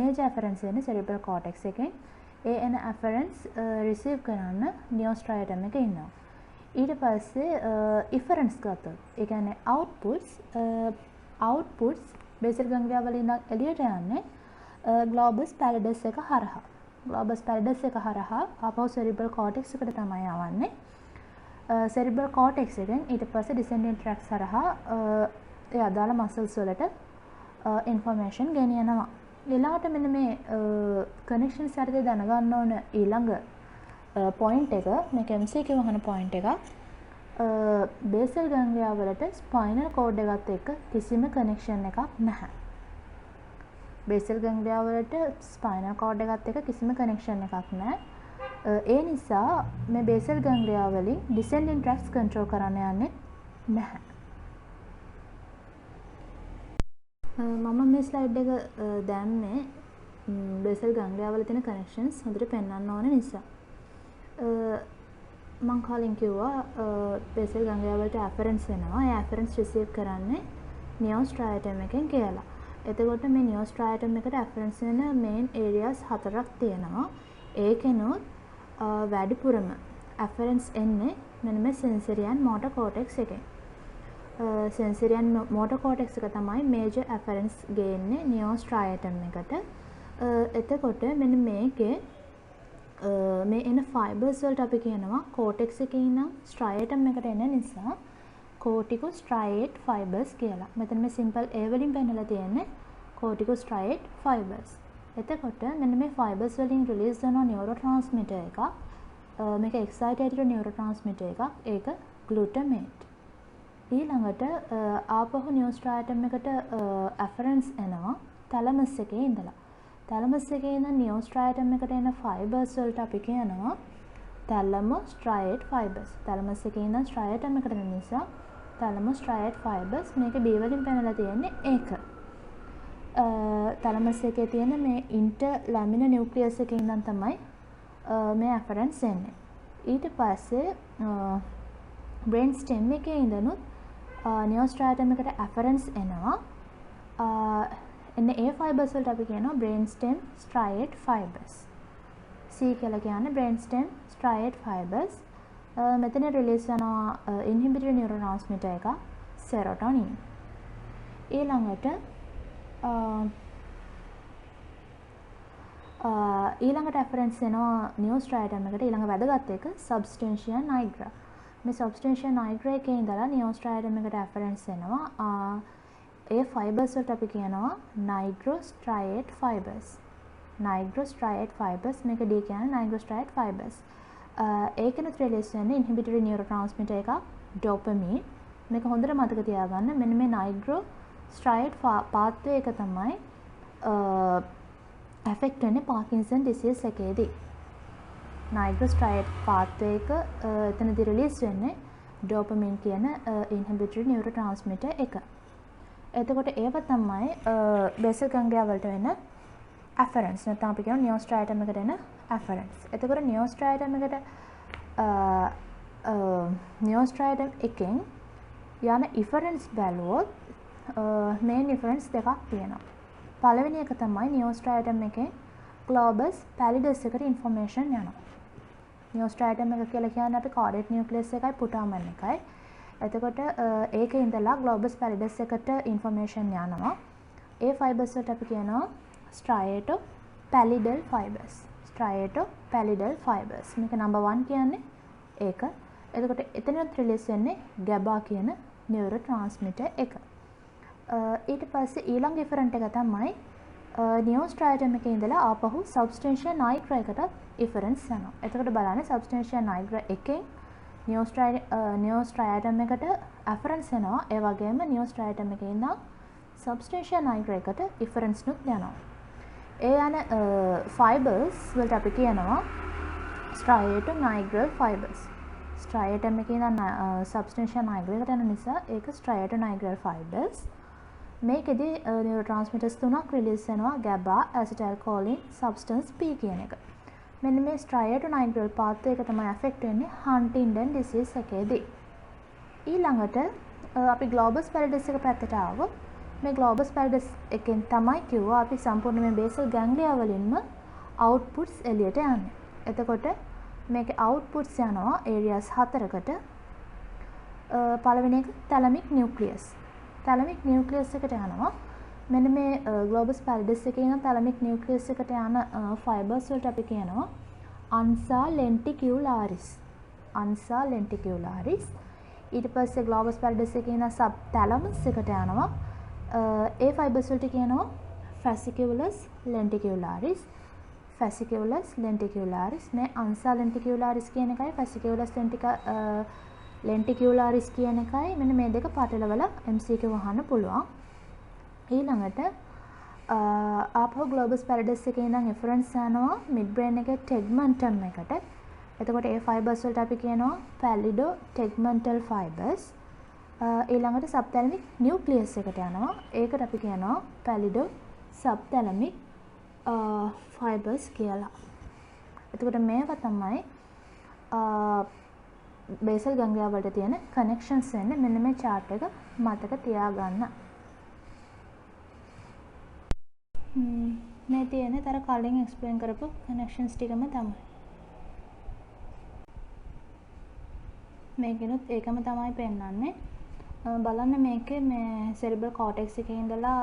major afferents එන්නේ cerebral cortex එකෙන්. ඒ එන afferents receive කරන්න neostriatum එකේ ඉන්නවා. ඊට පස්සේ efferents ගත්තොත් ඒ කියන්නේ outputs බේසල් ගැන්ග්ලියා වලින් එළියට යන්නේ ග්ලෝබස් පැලිඩස් එක හරහා. ග්ලෝබස් පැලිඩස් එක හරහා ආපහු සෙරිබ්‍රල් කෝටෙක්ස් එකට තමයි යවන්නේ. සෙරිබ්‍රල් කෝටෙක්ස් එකෙන් ඊට පස්සේ ඩිසෙන්ඩන්ට් ට්‍රැක්ස් හරහා ඒ අදාළ මසල්ස් වලට ඉන්ෆර්මේෂන් ගෙනියනවා. ඊළඟට මෙන්න මේ කනෙක්ෂන්ස් හරියට දැනගන්න ඕන ඊළඟ පොයින්ට් එක මේක MCQ වහන පොයින්ට් එකක්. බේසල් ගැන්ග්ලියා වලට ස්පයිනල් කෝඩ් එකත් එක්ක කිසිම කනෙක්ෂන් එකක් නැහැ. බේසල් ගැන්ග්ලියා වලට ස්පයිනල් කෝඩ් එකත් එක්ක කිසිම කනෙක්ෂන් එකක් නැහැ. ඒ නිසා මේ බේසල් ගැන්ග්ලියා වලින් ඩිසෙන්ඩින් ට්‍රැක්ස් කන්ට්‍රෝල් කරන්න යන්නේ නැහැ. මම මේ ස්ලයිඩ් එක දැම්මේ බේසල් ගැන්ග්ලියා වල තියෙන කනෙක්ෂන්ස් හොඳට පෙන්වන්න ඕන නිසා. මං කලින් කිව්වා බේසල් ගැන්ග්ලියා වලට afferents එනවා. ඒ afferents receive කරන්නේ neostriatum එකෙන් කියලා. එතකොට මේ neostriatum එකට afferents වෙන main areas 4ක් තියෙනවා. ඒකෙනොත් වැඩිපුරම afferents එන්නේ මෙන්න මේ sensory and motor cortex එකෙන්. sensory and motor cortex එක තමයි major afferents ගේන්නේ neostriatum එකට. එතකොට මෙන්න මේකේ මේ එන ෆයිබර්ස් වලට අපි කියනවා කෝටෙක්ස් එකේ ඉඳන් ස්ට්‍රයියටම් එකට එන නිසා corticostriate fibers කියලා. මෙතන මේ simple A වලින් පෙන්නලා තියෙන්නේ corticostriate fibers. එතකොට මෙන්න මේ fibers වලින් release වෙන neurotransmitter එකක්. මේක excitatory neurotransmitter එකක්. ඒක glutamate. ඊළඟට ආපහු neostriatum එකට afferents එනවා thalamus එකේ ඉඳලා. thalamus එකේ ඉඳන් neostriatum එකට එන fibers වලට අපි කියනවා thalamostriate fibers. thalamus එකේ ඉඳන් striatum එකට එන නිසා thalamostriate fibers. මේක B වලින් පෙන්නලා තියෙන්නේ ඒක. thalamus එකේ තියෙන මේ interlaminar nucleus එකේ ඉඳන් තමයි මේ afferents එන්නේ. ඊට පස්සේ brain stem එකේ ඉඳනුත් neostriatum එකට afferents එනවා. එන්නේ ඒ fibers වලට අපි කියනවා brain stem striate fibers. C කියලා කියන්නේ brain stem striate fibers. මෙතන release වෙනවා inhibitory neurotransmitter එක serotonin. ඊළඟට afferents එනවා neostriatum එකට. ඊළඟ වැදගත් එක substantia nigra. මේ substantia nigra එකේ ඉඳලා neostriatum එකට afferents එනවා. ඒ fibers වලට අපි කියනවා nigrostriate fibers. nigrostriate fibers මේක D කියන්නේ nigrostriate fibers. ඒකෙනුත් release වෙන්නේ inhibitory neurotransmitter එකක් dopamine. මේක හොඳට මතක තියාගන්න. මෙන්න මේ nigrostriate pathway එක තමයි affect වෙන්නේ Parkinson disease එකේදී. nigrostriate pathway එක එතනදී release වෙන්නේ dopamine කියන inhibitory neurotransmitter එක. එතකොට ඒව තමයි බේසල් ගැන්ග්ලියා වලට වෙන afferents. නැත්නම් අපි කියනවා neostriatum එකට එන afferents. එතකොට neostriatum එකෙන් යන efferents බැලුවොත් main efferents දෙකක් තියෙනවා. පළවෙනි එක තමයි neostriatum එකෙන් globus pallidus එකට information යනවා. නියෝස්ට්‍රෑටම් එක කියලා කියන්නේ අපි කෝඩේට් නියුක්ලියස් එකයි පුටාමන් එකයි. එතකොට ඒකේ ඉඳලා ග්ලෝබස් පැලිඩස් එකට ඉන්ෆර්මේෂන් යනවා. ඒ ෆයිබර්ස් වලට අපි කියනවා ස්ට්‍රයටෝ පැලිඩල් ෆයිබර්ස්. ස්ට්‍රයටෝ පැලිඩල් ෆයිබර්ස්. මේක නම්බර් 1 කියන්නේ ඒක. එතකොට එතනත් රිලීස් වෙන්නේ GABA කියන නියුරෝ ට්‍රාන්ස්මිටර් එක. ඊට පස්සේ ඊළඟ ඉෆරන්ට් එක තමයි නියෝස්ට්‍රෑටම් එකේ ඉඳලා ආපහු සබ්ස්ටැන්ෂියා නයිග්‍රා එකට ඉෆරන්ස් යනවා. එතකොට බලන්න සබ්ස්ටැන්ෂියා නයිග්‍රා එකෙන් නියෝස්ට්‍රෑටම් එකට ඇෆරන්ස් යනවා. ඒ වගේම නියෝස්ට්‍රෑටම් එකේ ඉඳන් සබ්ස්ටැන්ෂියා නයිග්‍රා එකට ඉෆරන්ස් නුත් යනවා. ඒ යන ෆයිබර්ස් වලට අපි කියනවා ස්ට්‍රයටෝ නයිග්‍රල් ෆයිබර්ස්. ස්ට්‍රයටම් එකේ ඉඳන් සබ්ස්ටැන්ෂියා නයිග්‍රා එකට යන නිසා ඒක ස්ට්‍රයටෝ නයිග්‍රල් ෆයිබර්ස්. මේකෙදි නියුරෝ ට්‍රාන්ස්මිටර්ස් තුනක් රිලීස් වෙනවා GABA, ඇසිටයිල්කෝලින්, සබ්ස්ටන්ස් P කියන එක. මෙන්න මේ ස්ට්‍රයටෝ නයිග්‍රල් පාත්වය එක තමයි ඇෆෙක්ට් වෙන්නේ හන්ටින්ගටන් ඩිසීස් එකේදී. ඊළඟට අපි ග්ලෝබස් පැලිඩස් එක පැත්තට ආවොත් මේ ග්ලෝබස් පැලිඩස් එකෙන් තමයි කිව්වා අපි සම්පූර්ණ මේ බේසල් ගැන්ග්ලියා වලින්ම අවුට්පුට්ස් එළියට යන්නේ. එතකොට මේකේ අවුට්පුට්ස් යනවා ඒරියාස් 4කට. පළවෙනි එක තැලමික් නියුක්ලියස්. තැලමික් නියුක්ලියස් එකට යනවා. මෙන්න මේ ග්ලෝබස් පැලිඩස් එකේ ඉන්න තැලමික් නියුක්ලියස් එකට යන ෆයිබර්ස් වලට අපි කියනවා අන්සා ලෙන්ටිකියුලාරිස්. අන්සා ලෙන්ටිකියුලාරිස්. ඊට පස්සේ ග්ලෝබස් පැලිඩස් එකේ ඉන්න සබ් තැලමස් එකට යනවා. ඒ ෆයිබර්ස් වලට කියනවා ෆැසිකියුලස් ලෙන්ටිකියුලාරිස්. ෆැසිකියුලස් ලෙන්ටිකියුලාරිස්. මේ අන්සා ලෙන්ටිකියුලාරිස් කියන එකයි ෆැසිකියුලස් ලෙන්ටිකියුලාරිස් කියන එකයි මෙන්න මේ දෙක පටලවලා MCQ වහන්න පුළුවන්. ඊළඟට ආපහු ග්ලෝබස් පැලිඩස් එකේ ඉඳන් ඉෆරන්ස් යනවා මිඩ් බ්‍රේන් එකේ ටෙග්මන්ටම් එකට. එතකොට ඒ ෆයිබර්ස් වලට අපි කියනවා පැලිඩෝ ටෙග්මන්ටල් ෆයිබර්ස්. ඊළඟට සබ්තැලමික් නියුක්ලියස් එකට යනවා. ඒකට අපි කියනවා පැලිඩෝ සබ්තැලමික් ෆයිබර්ස් කියලා. එතකොට මේවා තමයි බේසල් ගැන්ග්ලියා වලට තියෙන කනෙක්ෂන්ස් වෙන්නේ. මෙන්න මේ chart එක මතක තියාගන්න. මේ තියෙන තර කලින් එක්ස්ප්ලেইন කරපු කනෙක්ෂන්ස් ටිකම තමයි. මේකෙනුත් ඒකම තමයි පෙන්නන්නේ. බලන්න මේකේ මේ සෙරිබ්‍රල් කෝටෙක්ස් එකේ ඉඳලා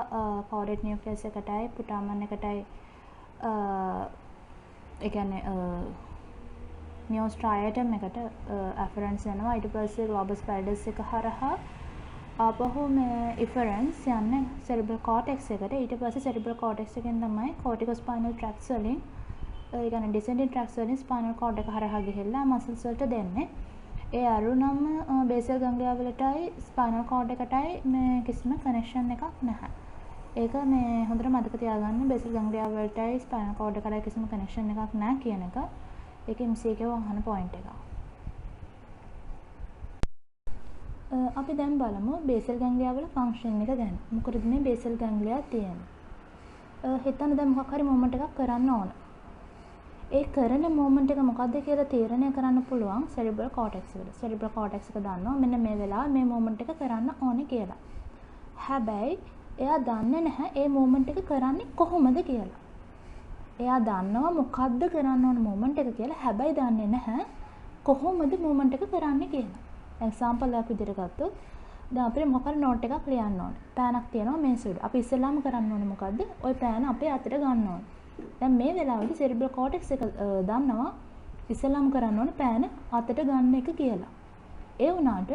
කෝඩේට් නියුක්ලියස් එකටයි පුටාමන් එකටයි ඒ කියන්නේ නියෝස්ට්‍රයටම් එකට ඇෆරන්ස් යනවා. ඊට පස්සේ ග්ලෝබස් පැලිඩස් එක හරහා ආපහු මේ ඉෆරන්ස් යන්නේ සෙරිබ්‍රල් කෝටෙක්ස් එකට. ඊට පස්සේ සෙරිබ්‍රල් කෝටෙක්ස් එකෙන් තමයි කෝටිකෝස්පයිනල් ට්‍රැක්ට්ස් වලින් ඒ කියන්නේ ඩිසෙන්ඩින් ට්‍රැක්ට්ස් වලින් ස්පයිනල් කෝඩ් එක හරහා ගිහිල්ලා මසල්ස් වලට දෙන්නේ. ඒ අරුණම බේසල් ගැන්ග්ලියා වලටයි ස්පයිනල් කෝඩ් එකටයි මේ කිසිම කනෙක්ෂන් එකක් නැහැ. ඒක මේ හොඳට මතක තියාගන්න. බේසල් ගැන්ග්ලියා වලටයි ස්පයිනල් කෝඩ් එකටයි කිසිම කනෙක්ෂන් එකක් නැහැ කියන එක. ඒක MCQ අහන පොයින්ට් එක. අපි දැන් බලමු බේසල් ගැන්ග්ලියා වල ෆන්ක්ෂන් එක ගැන. මොකද මේ බේසල් ගැන්ග්ලියා තියෙන්නේ. හිතන්න දැන් මොකක් හරි මොමන්ට් එකක් කරන්න ඕන. ඒ කරන මොමන්ට් එක මොකක්ද කියලා තීරණය කරන්න පුළුවන් සෙරිබ්‍රල් කෝටෙක්ස් එකට. සෙරිබ්‍රල් කෝටෙක්ස් එක දන්නවා මෙන්න මේ වෙලාවේ මේ මොමන්ට් එක කරන්න ඕනේ කියලා. හැබැයි එයා දන්නේ නැහැ ඒ මොමන්ට් එක කරන්නේ කොහොමද කියලා. එයා දන්නවා මොකද්ද කරන්න ඕන මොමන්ට් එක කියලා. හැබැයි දන්නේ නැහැ කොහොමද මොමන්ට් එක කරන්නේ කියලා. එක්සැම්පල් එකක් විදිහට ගත්තොත් දැන් අපිට මොකක් හරි නෝට් එකක් ලියන්න ඕනේ. පෑනක් තියෙනවා මේස උඩ. අපි ඉස්සෙල්ලාම කරන්න ඕනේ මොකද්ද? ওই පෑන අපේ අතට ගන්න ඕනේ. දැන් මේ වෙලාවේදී සෙරිබ්‍රල් කෝටෙක්ස් එක දන්නවා ඉස්සෙල්ලාම කරන්න ඕනේ පෑන අතට ගන්න එක කියලා. ඒ වුණාට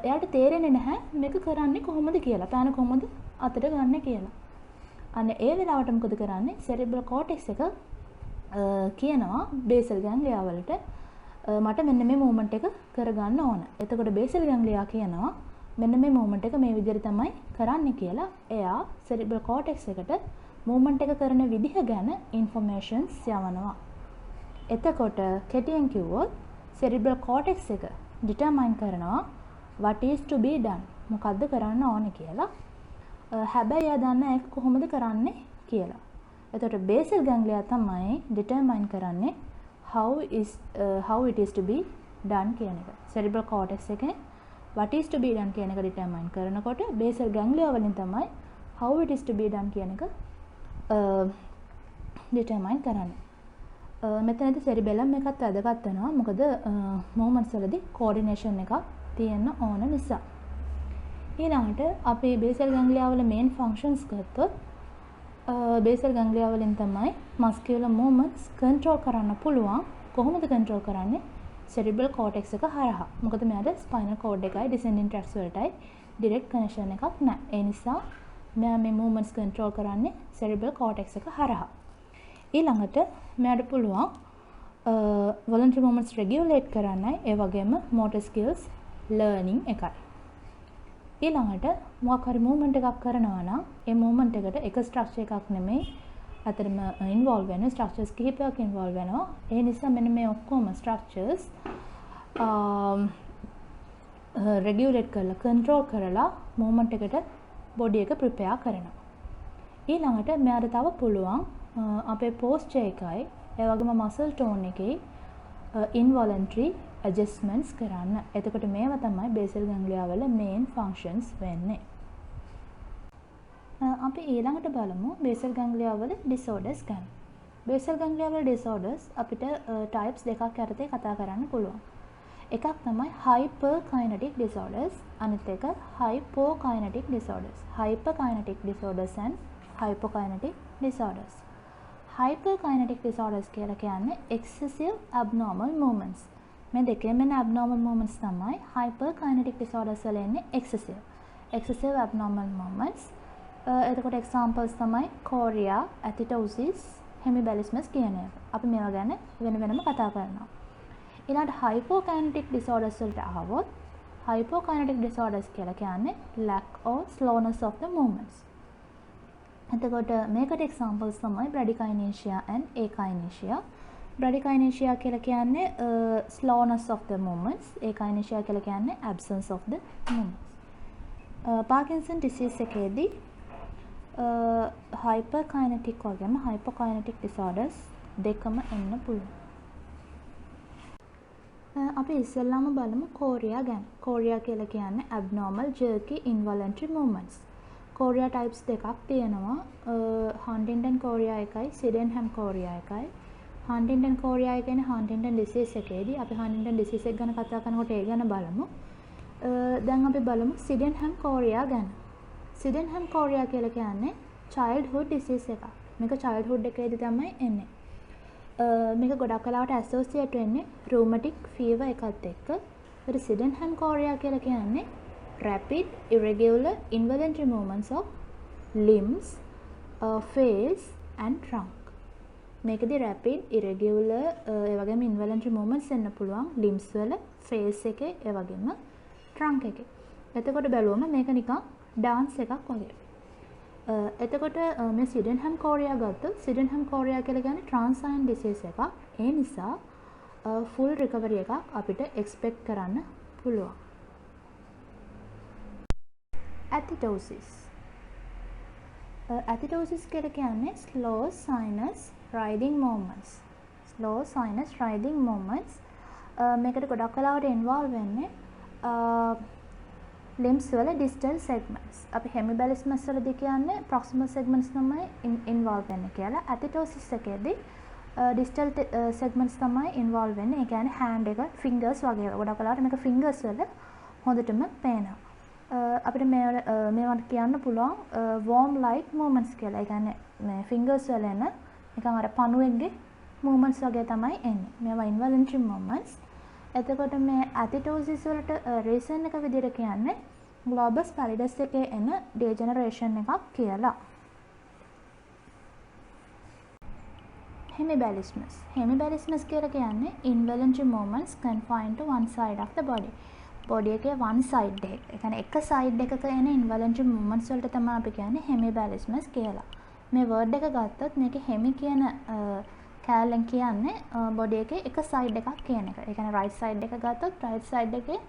එයාට තේරෙන්නේ නැහැ මේක කරන්නේ කොහොමද කියලා. පෑන කොහොමද අතට ගන්න කියලා. අන්න ඒ වෙලාවට මොකද කරන්නේ? සෙරිබ්‍රල් කෝටෙක්ස් එක කියනවා බේසල් ගැන්ග්ලියා වලට මට මෙන්න මේ මූවමන්ට් එක කරගන්න ඕන. එතකොට බේසල් ගැන්ග්ලියා කියනවා මෙන්න මේ මූවමන්ට් එක මේ විදිහට තමයි කරන්න කියලා. එයා සෙරිබ්‍රල් කෝටෙක්ස් එකට මූවමන්ට් එක කරන විදිහ ගැන ඉන්ෆර්මේෂන්ස් යවනවා. එතකොට කෙටියෙන් කිව්වොත් සෙරිබ්‍රල් කෝටෙක්ස් එක ඩිටර්මයින් කරනවා what is to be done. මොකද්ද කරන්න ඕනේ කියලා. හැබැයි එයා දන්නේ ඒක කොහොමද කරන්නේ කියලා. එතකොට බේසල් ගැන්ග්ලියා තමයි ඩිටර්මයින් කරන්නේ how it is to be done කියන එක. cerebral cortex එකෙන් what is to be done කියන එක ඩිටර්මයින් කරනකොට බේසල් ගැන්ග්ලියා වලින් තමයි how it is to be done කියන එක ඩිටර්මයින් කරන්නේ. මෙතනදී සෙරිබෙලම් එකත් වැදගත් වෙනවා. මොකද මොමන්ට්ස් වලදී කෝඩිනේෂන් එකක් තියෙන්න ඕන නිසා. ඊළඟට අපේ බේසල් ගැන්ග්ලියා වල මේන් ෆන්ක්ෂන්ස් ගත්තොත් බේසල් ගැන්ග්ලියා වලින් තමයි මස්කියුලර් මූවමන්ට්ස් කන්ට්‍රෝල් කරන්න පුළුවන්. කොහොමද කන්ට්‍රෝල් කරන්නේ? සෙරිබ්‍රල් කෝටෙක්ස් එක හරහා. මොකද මෙයාට ස්පයිනල් කෝඩ් එකයි ඩිසෙන්ඩින් ට්‍රැක්ස් වලටයි ඩිරෙක්ට් කනෙක්ෂන් එකක් නැහැ. ඒ නිසා මෙයා මේ මූවමන්ට්ස් කන්ට්‍රෝල් කරන්නේ සෙරිබ්‍රල් කෝටෙක්ස් එක හරහා. ඊළඟට මෙයාට පුළුවන් වොලන්ටරි මූවමන්ට්ස් රෙගියුලේට් කරන්නයි, ඒ වගේම මෝටර් ස්කිල්ස් ලර්නින් එකයි. ඊළඟට මොකක් හරි මූවමන්ට් එකක් කරනවා නම් ඒ මූවමන්ට් එකට එක ස්ට්‍රක්චර් එකක් නෙමෙයි අතරම ඉන්වෝල්ව් වෙන ස්ට්‍රක්චර්ස් කිහිපයක් ඉන්වෝල්ව් වෙනවා. ඒ නිසා මෙන්න මේ ඔක්කොම ස්ට්‍රක්චර්ස් රෙගියුලේට් කරලා කන්ට්‍රෝල් කරලා මූවමන්ට් එකට බොඩි එක ප්‍රිපෙයාර් කරනවා. ඊළඟට මෙයාට තව පුළුවන් අපේ පෝස්චර් එකයි ඒ වගේම මසල් ටෝන් එකේ ඉන්වොලන්ටරි ඇඩ්ජස්ට්මන්ට්ස් කරන්න. එතකොට මේවා තමයි බේසල් ගැන්ග්ලියා වල මේන් ෆන්ක්ෂන්ස් වෙන්නේ. අපි ඊළඟට බලමු බේසල් ගැන්ග්ලියා වල ඩිසෝඩර්ස් ගැන. බේසල් ගැන්ග්ලියා වල ඩිසෝඩර්ස් අපිට ටයිප්ස් දෙකක් යටතේ කතා කරන්න පුළුවන්. එකක් තමයි hyperkinetic disorders, අනිත් එක hypokinetic disorders. hyperkinetic disorders and hypokinetic disorders. hyperkinetic disorders කියලා කියන්නේ excessive abnormal movements. මේ දෙකේම එන abnormal movements තමයි hyperkinetic disorders වල එන්නේ excessive abnormal movements. එතකොට examples තමයි chorea, athetosis, hemibalismus කියන ඒවා. අපි මේවා ගැන වෙන-වෙනම කතා කරනවා. ඊළඟට hypokinetic disorders වලට ආවොත් hypokinetic disorders කියලා කියන්නේ lack or slowness of the movements. එතකොට මේකට examples තමයි bradykinesia and akinesia. bradykinesia කියලා කියන්නේ slowness of the movements. akinesia කියලා කියන්නේ absence of the movements. Parkinson disease එකේදී hyperkinetic වගේම hypokinetic disorders දෙකම එන්න පුළුවන්. අපි ඉස්සෙල්ලාම බලමු chorea ගැන. chorea කියලා කියන්නේ abnormal jerky involuntary movements. chorea types දෙකක් තියෙනවා. Huntington chorea එකයි Sydenham chorea එකයි. Huntington chorea කියන්නේ Huntington disease එකේදී අපි Huntington disease එක ගැන කතා කරනකොට ඒ ගැන බලමු. දැන් අපි බලමු Sydenham chorea ගැන. Sydenham chorea කියලා කියන්නේ childhood disease එකක්. මේක childhood එකේදී තමයි එන්නේ. මේක ගොඩක් වෙලාවට ඇසෝසියේට් වෙන්නේ rheumatic fever එකත් එක්ක. ඒත් Sydenham chorea කියලා කියන්නේ rapid irregular involuntary movements of limbs, face and trunk. මේකදී rapid irregular ඒ වගේම involuntary movements එන්න පුළුවන් limbs වල, face එකේ, ඒ වගේම trunk එකේ. එතකොට බැලුවම මේක නිකන් dance එකක් වගේ. එතකොට මේ Sydenham chorea ගත්තොත් Sydenham chorea කියලා කියන්නේ transition disease එකක්. ඒ නිසා full recovery එකක් අපිට expect කරන්න පුළුවන්. Athetosis. Athetosis කියලා කියන්නේ slow sinus riding movements. slow sinus riding movements. මේකට ගොඩක් වෙලාවට involve වෙන්නේ limbs වල distal segments. අපි hemibalismus වලදී කියන්නේ proximal segments තමයි involve වෙන්නේ කියලා. athetosis එකේදී distal segments තමයි involve වෙන්නේ. ඒ කියන්නේ hand එක, fingers වගේ. ගොඩක් වෙලාවට මේක fingers වල හොඳටම පේනවා. අපිට මේවට කියන්න පුළුවන් worm like movements කියලා. ඒ කියන්නේ මේ fingers වල එන නිකන් අර පණුවෙක්ගේ movements වගේ තමයි එන්නේ. මේවා involuntary movements. එතකොට මේ athetosis වලට reason එක විදිහට කියන්නේ globus pallidus එකේ එන degeneration එකක් කියලා. hemibalismus. hemibalismus කියලා කියන්නේ involuntary movements confined to one side of the body. body එකේ one side එක. ඒ කියන්නේ එක side එකක එන involuntary movements වලට තමයි අපි කියන්නේ hemibalismus කියලා. මේ word එක ගත්තොත් මේකේ hemi කියන කැලෙන් කියන්නේ බොඩි එකේ එක සයිඩ් එකක් කියන එක. ඒ කියන්නේ right side එක ගත්තොත් right side එකේ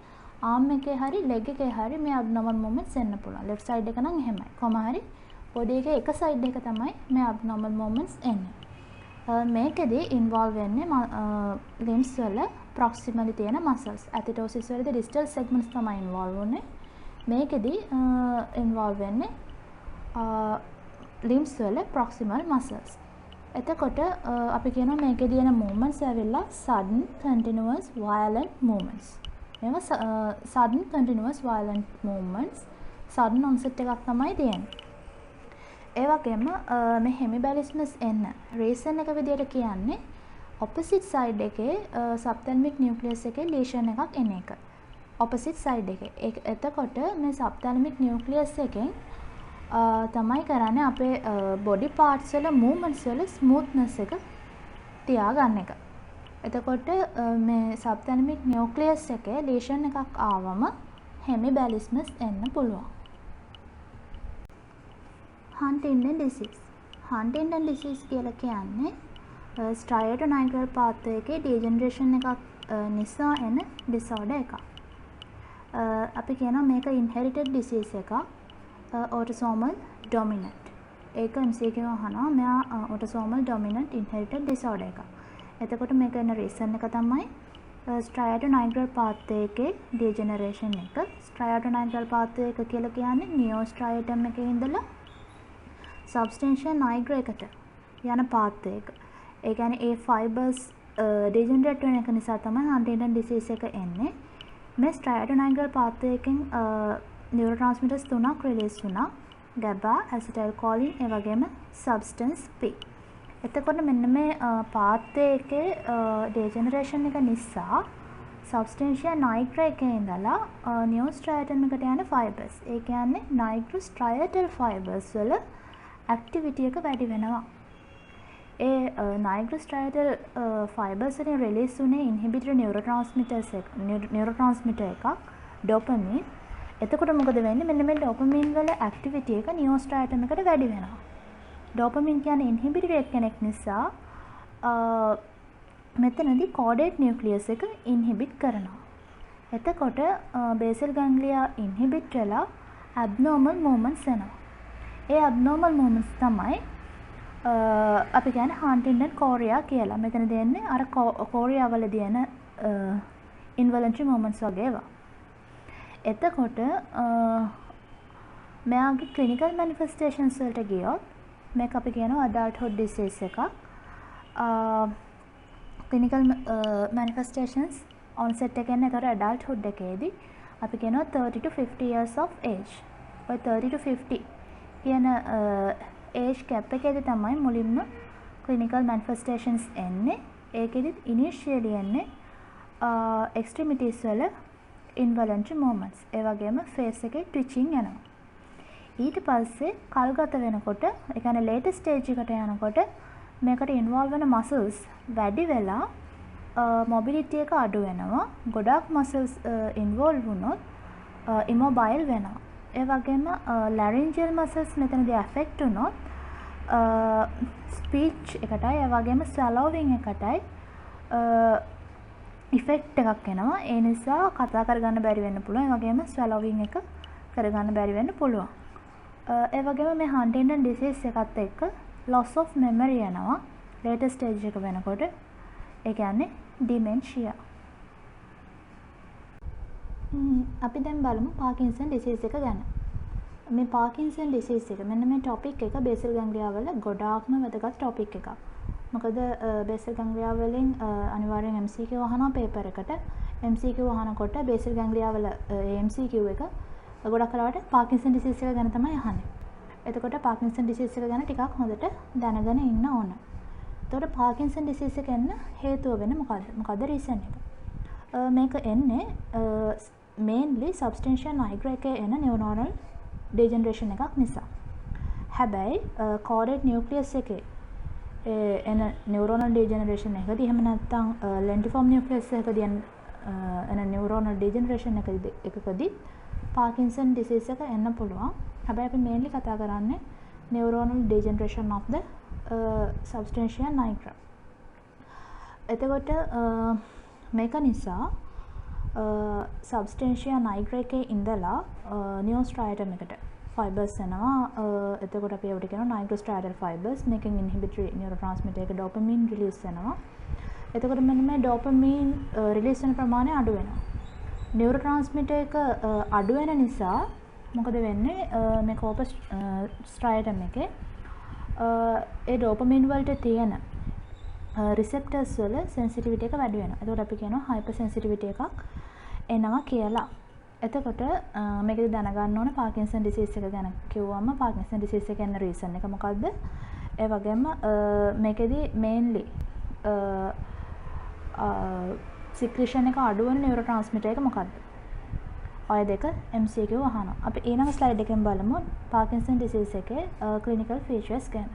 arm එකේ හරි leg එකේ හරි මේ abnormal movements එන්න පුළුවන්. left side එක නම් එහෙමයි. කොහම හරි බොඩි එකේ එක side එක තමයි මේ abnormal movements එන්නේ. මේකෙදී involve වෙන්නේ limbs වල proximally තියෙන muscles. athetosis වලදී distal segments තමයි involve වෙන්නේ. මේකෙදී involve වෙන්නේ limbs වල proximal muscles. එතකොට අපි කියනවා මේකේ තියෙන movements ඇවිල්ලා sudden continuous violent movements. මේවා sudden continuous violent movements sudden onset එකක් තමයි තියෙන්නේ. ඒ වගේම මේ hemibalismus එන්න reason එක විදියට කියන්නේ opposite side එකේ subthalamic nucleus එකේ lesion එකක් එන එක. opposite side එකේ. එතකොට මේ subthalamic nucleus එකෙන් තමයි කරන්නේ අපේ body parts වල movements වල smoothness එක තියාගන්න එක. එතකොට මේ subthalamic nucleus එකේ lesion එකක් ආවම hemibalismus එන්න පුළුවන්. Huntington disease. Huntington disease කියලා කියන්නේ striatonigral pathway එකේ degeneration එකක් නිසා එන disorder එකක්. අපි කියනවා මේක inherited disease එකක්. autosomal dominant. ඒක MCQ අහනවා මෙයා autosomal dominant inherited disorder එකක්. එතකොට මේක එන reason එක තමයි striatonigral pathway එකේ degeneration එක. striatonigral pathway එක කියලා කියන්නේ neostriatum එකේ ඉඳලා substantia nigra එකට යන pathway එක. ඒ කියන්නේ ඒ fibers degenerate වෙන එක නිසා තමයි Huntington disease එක එන්නේ. මේ striatonigral pathway එකෙන් neurotransmitters තුනක් release වුණා. GABA, acetylcholine, ඒ වගේම substance P. එතකොට මෙන්න මේ pathway එකේ degeneration එක නිසා substantia nigra එකේ ඉඳලා neostriatum එකට යන fibers. ඒ කියන්නේ nigrostriatal fibers වල activity එක වැඩි වෙනවා. ඒ nigrostriatal fibers වලින් release වුණේ inhibitory neurotransmitter එකක් dopamine. එතකොට මොකද වෙන්නේ? මෙන්න මේ dopamine වල activity එක neostriatum එකට වැඩි වෙනවා. dopamine කියන්නේ inhibitory කෙනෙක් නිසා මෙතනදී caudate nucleus එක inhibit කරනවා. එතකොට basal ganglia inhibit වෙලා abnormal movements එනවා. ඒ abnormal movements තමයි අපි කියන්නේ Huntington chorea කියලා. මෙතන දෙන්නේ අර chorea වල තියෙන involuntary movements වගේ ඒවා. එතකොට මෙයාගේ clinical manifestations වලට ගියොත් මේක අපි කියනවා adulthood disease එකක්. clinical manifestations onset එක කියන්නේ ඒතර adulthood එකේදී අපි කියනවා 30 to 50 years of age. ඔය 30 to 50 කියන age gap එකේදී තමයි මුලින්ම clinical manifestations එන්නේ. ඒකෙදි initially එන්නේ extremities වල involuntary movements. ඒ වගේම face එකේ twitching එනවා. ඊට පස්සේ කල්ගත වෙනකොට ඒ කියන්නේ later stage එකට යනකොට මේකට involve වෙන muscles වැඩි වෙලා mobility එක අඩු වෙනවා. ගොඩාක් muscles involve වුණොත් immobile වෙනවා. ඒ වගේම laryngeal muscles මෙතනදී affect වුණොත් speech එකටයි ඒ වගේම swallowing එකටයි effect එකක් එනවා. ඒ නිසා කතා කරගන්න බැරි වෙන්න පුළුවන්. ඒ වගේම swallowing එක කරගන්න බැරි වෙන්න පුළුවන්. ඒ වගේම මේ Huntington disease එකත් එක්ක loss of memory එනවා. later stage එක වෙනකොට ඒ කියන්නේ dementia. අපි දැන් බලමු Parkinson disease එක ගැන. මේ Parkinson disease එක මෙන්න මේ topic එක basal ganglia වල ගොඩාක්ම වැදගත් topic එකක්. මොකද basal ganglia වලින් අනිවාර්යෙන් MCQ අහනවා paper එකට. MCQ අහනකොට basal ganglia වල MCQ එක ගොඩක් වෙලාවට Parkinson disease එක ගැන තමයි අහන්නේ. එතකොට Parkinson disease එක ගැන ටිකක් හොඳට දැනගෙන ඉන්න ඕන. එතකොට Parkinson disease එක එන්න හේතුව වෙන්නේ මොකද්ද? මොකද්ද reason එක? මේක එන්නේ mainly substantia nigra එකේ එන neuronal degeneration එකක් නිසා. හැබැයි caudate nucleus එකේ එන neuronal degeneration එකදී එහෙම නැත්නම් lentiform nucleus එකකදී එන neuronal degeneration එකකදී Parkinson disease එක එන්න පුළුවන්. හැබැයි අපි mainly කතා කරන්නේ neuronal degeneration of the substantia nigra. එතකොට මේක නිසා substantia nigra එකේ ඉඳලා neostriatum එකට fibers එනවා. එතකොට අපි ඒවට කියනවා nigrostriatal fibers. මේකෙන් inhibitory neurotransmitter එක dopamine release වෙනවා. එතකොට මෙන්න මේ dopamine release වෙන ප්‍රමාණය අඩු වෙනවා. neurotransmitter එක අඩු වෙන නිසා මොකද වෙන්නේ? මේ corpus striatum එකේ ඒ ඩෝපමින් වලට තියෙන රිසෙප්ටර්ස් වල සෙන්සිටිවිටි එක වැඩි වෙනවා. එතකොට අපි කියනවා හයිපර් සෙන්සිටිවිටි එකක් එනවා කියලා. එතකොට මේකද දැනගන්න ඕනේ පාකින්සන් ඩිසීස් එක ගැන කිව්වම පාකින්සන් ඩිසීස් එක යන රීසන් එක මොකද්ද? ඒ වගේම මේකෙදි මේන්ලි සික්‍රීෂන් එක අඩු වෙන නියුරෝ ට්‍රාන්ස්මිටර් එක මොකද්ද? ඔය දෙක MCQ අහනවා. අපි ඊළඟ ස්ලයිඩ් එකෙන් බලමු පාකින්සන් ඩිසීස් එකේ ක්ලිනිකල් ෆීචර්ස් ගැන.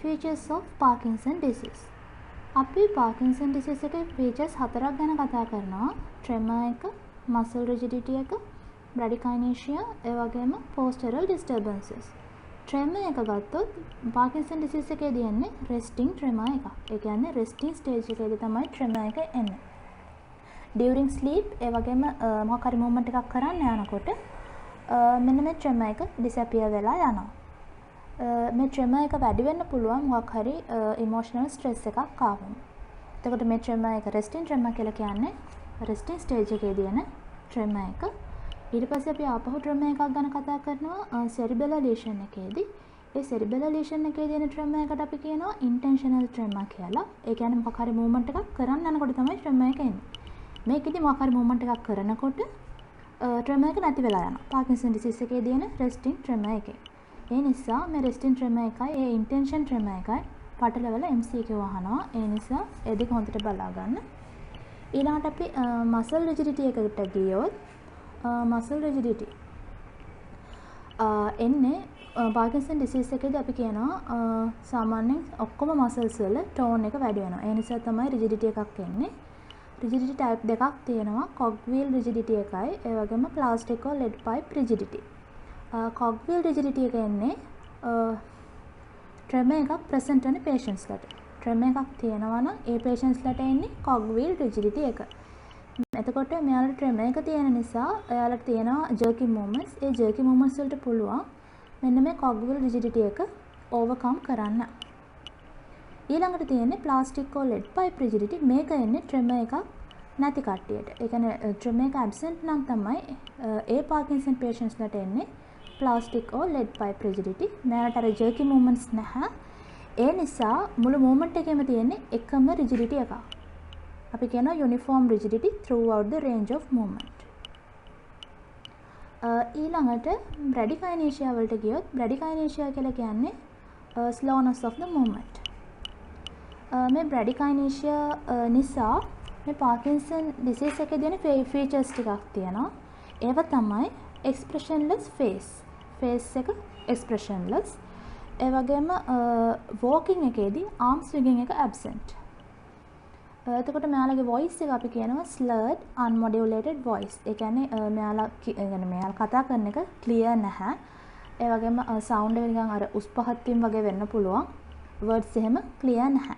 Features of Parkinson disease. අපි පාකින්සන් ඩිසීස් එකේ ෆීචර්ස් 4ක් ගැන කතා කරනවා. ට්‍රෙමර් එක, මසල් රිජිඩිටි එක, බ්‍රැඩිකයිනේෂියා, ඒ වගේම පෝස්ටරල් ඩිස්ටර්බන්සස්. ට්‍රෙමර් එක ගත්තොත් පාකින්සන් ඩිසීස් එකේ තියෙන්නේ රෙස්ටිං ට්‍රෙමර් එකක්. ඒ කියන්නේ රෙස්ටිං ස්ටේජ් එකේදී තමයි ට්‍රෙමර් එක එන්නේ. ඩියුරින් ස්ලීප් ඒ වගේම මොකක් හරි මූවමන්ට් එකක් කරන්න යනකොට මෙන්න මේ ට්‍රෙමර් එක ඩිසැපියර් වෙලා යනවා. මේ ට්‍රෙමර් එක වැඩි වෙන්න පුළුවන් මොකක් හරි ඉමෝෂනල් ස්ට්‍රෙස් එකක් ආවම. එතකොට මේ ට්‍රෙමර් එක රෙස්ටිං ට්‍රෙමර් කියලා කියන්නේ රෙස්ටිං ස්ටේජ් එකේදී එන ට්‍රෙමර් එක. ඊට පස්සේ අපි ආපහු ට්‍රෙමර් එකක් ගැන කතා කරනවා සෙරිබෙලර් ලීෂන් එකේදී. ඒ සෙරිබෙලර් ලීෂන් එකේදී එන ට්‍රෙමර් එකට අපි කියනවා ඉන්ටෙන්ෂනල් ට්‍රෙමර් කියලා. ඒ කියන්නේ මොකක් හරි මූවමන්ට් එකක් කරන්න යනකොට තමයි ට්‍රෙමර් එක එන්නේ. මේකෙදි මොකක් හරි මූවමන්ට් එකක් කරනකොට ට්‍රෙමර් එක නැති වෙලා යනවා. පාකින්සන් ඩිසීස් එකේදී එන රෙස්ටිං ට්‍රෙමර් එකේ. ඒ නිසා මේ රෙස්ටිං ට්‍රෙමර් එකයි ඒ ඉන්ටෙන්ෂන් ට්‍රෙමර් එකයි පටලවල MCQ අහනවා. ඒ නිසා ඒ දෙක හොඳට බලා ගන්න. ඊළඟට අපි මසල් රිජිඩිටි එකට ගියොත් මසල් රිජිඩිටි එන්නේ පාකින්සන් ඩිසීස් එකේදී අපි කියනවා සාමාන්‍යයෙන් ඔක්කොම මසල්ස් වල ටෝන් එක වැඩි වෙනවා. ඒ නිසා තමයි රිජිඩිටි එකක් එන්නේ. රිජිඩිටි ටයිප් දෙකක් තියෙනවා. කොග්වීල් රිජිඩිටි එකයි ඒ වගේම ප්ලාස්ටික් or lead pipe රිජිඩිටි. කොග්වීල් රිජිඩිටි එක එන්නේ ට්‍රෙමර් එකක් ප්‍රසන්ට් වෙන පේෂන්ට්ස්ලට. ට්‍රෙමර් එකක් තියෙනවා නම් ඒ පේෂන්ට්ස්ලට එන්නේ කොග්වීල් රිජිඩිටි එක. එතකොට මෙයාලට ට්‍රෙමර් එක තියෙන නිසා එයාලට තියෙනවා ජර්කි මූවමන්ට්ස්. ඒ ජර්කි මූවමන්ට්ස් වලට පුළුවන් මෙන්න මේ කොග්වීල් රිජිඩිටි එක ඕවර්කම් කරන්න. ඊළඟට තියෙන්නේ ප්ලාස්ටික් or lead pipe රිජිඩිටි. මේක එන්නේ ට්‍රෙමර් එකක් නැති කට්ටියට. ඒ කියන්නේ ට්‍රෙමර් එක ඇබ්සන්ට් නම් තමයි ඒ පාකින්සන් පේෂන්ට්ස්ලට එන්නේ ප්ලාස්ටික් or lead pipe රිජිඩිටි. මෙයාලට අර ජර්කි මූවමන්ට්ස් නැහැ. ඒ නිසා මුළු මූවමන්ට් එකේම තියෙන්නේ එකම රිජිඩිටි එකක්. අපි කියනවා uniform රිජිඩිටි throughout the range of movement. ඊළඟට බ්‍රැඩිකයිනේෂියා වලට ගියොත් බ්‍රැඩිකයිනේෂියා කියලා කියන්නේ slowness of the movement. මේ බ්‍රැඩිකයිනේෂියා නිසා මේ පාකින්සන් ඩිසීස් එකේ තියෙන ෆීචර්ස් ටිකක් තියෙනවා. ඒව තමයි expressionless face. face එක expressionless. ඒ වගේම walking එකේදී arm swinging එක absent. එතකොට මෙයාලගේ voice එක අපි කියනවා slurred unmodulated voice. ඒ කියන්නේ මෙයාලා කතා කරන එක clear නැහැ. ඒ වගේම sound එක නිකන් අර උස් පහත් වීම වගේ වෙන්න පුළුවන්. words එහෙම clear නැහැ.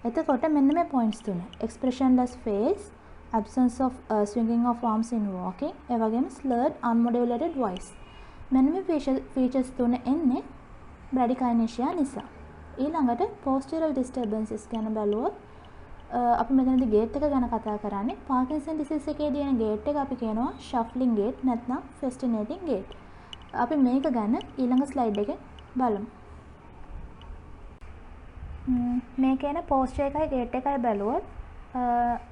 එතකොට මෙන්න මේ points තුන. expressionless face, absence of swinging of arms in walking, ඒ වගේම slurred unmodulated voice. මෙන්න මේ features තුන එන්නේ බ්‍රැඩිකයිනේෂියා නිසා. ඊළඟට postural disturbances ගැන බලුවොත් අපි මෙතනදී gait එක ගැන කතා කරන්නේ. පාකින්සන් ඩිසීස් එකේ තියෙන gait එක අපි කියනවා shuffling gait නැත්නම් fascinating gait. අපි මේක ගැන ඊළඟ ස්ලයිඩ් එකෙන් බලමු. මේකේන posture එකයි gait එකයි බලුවොත්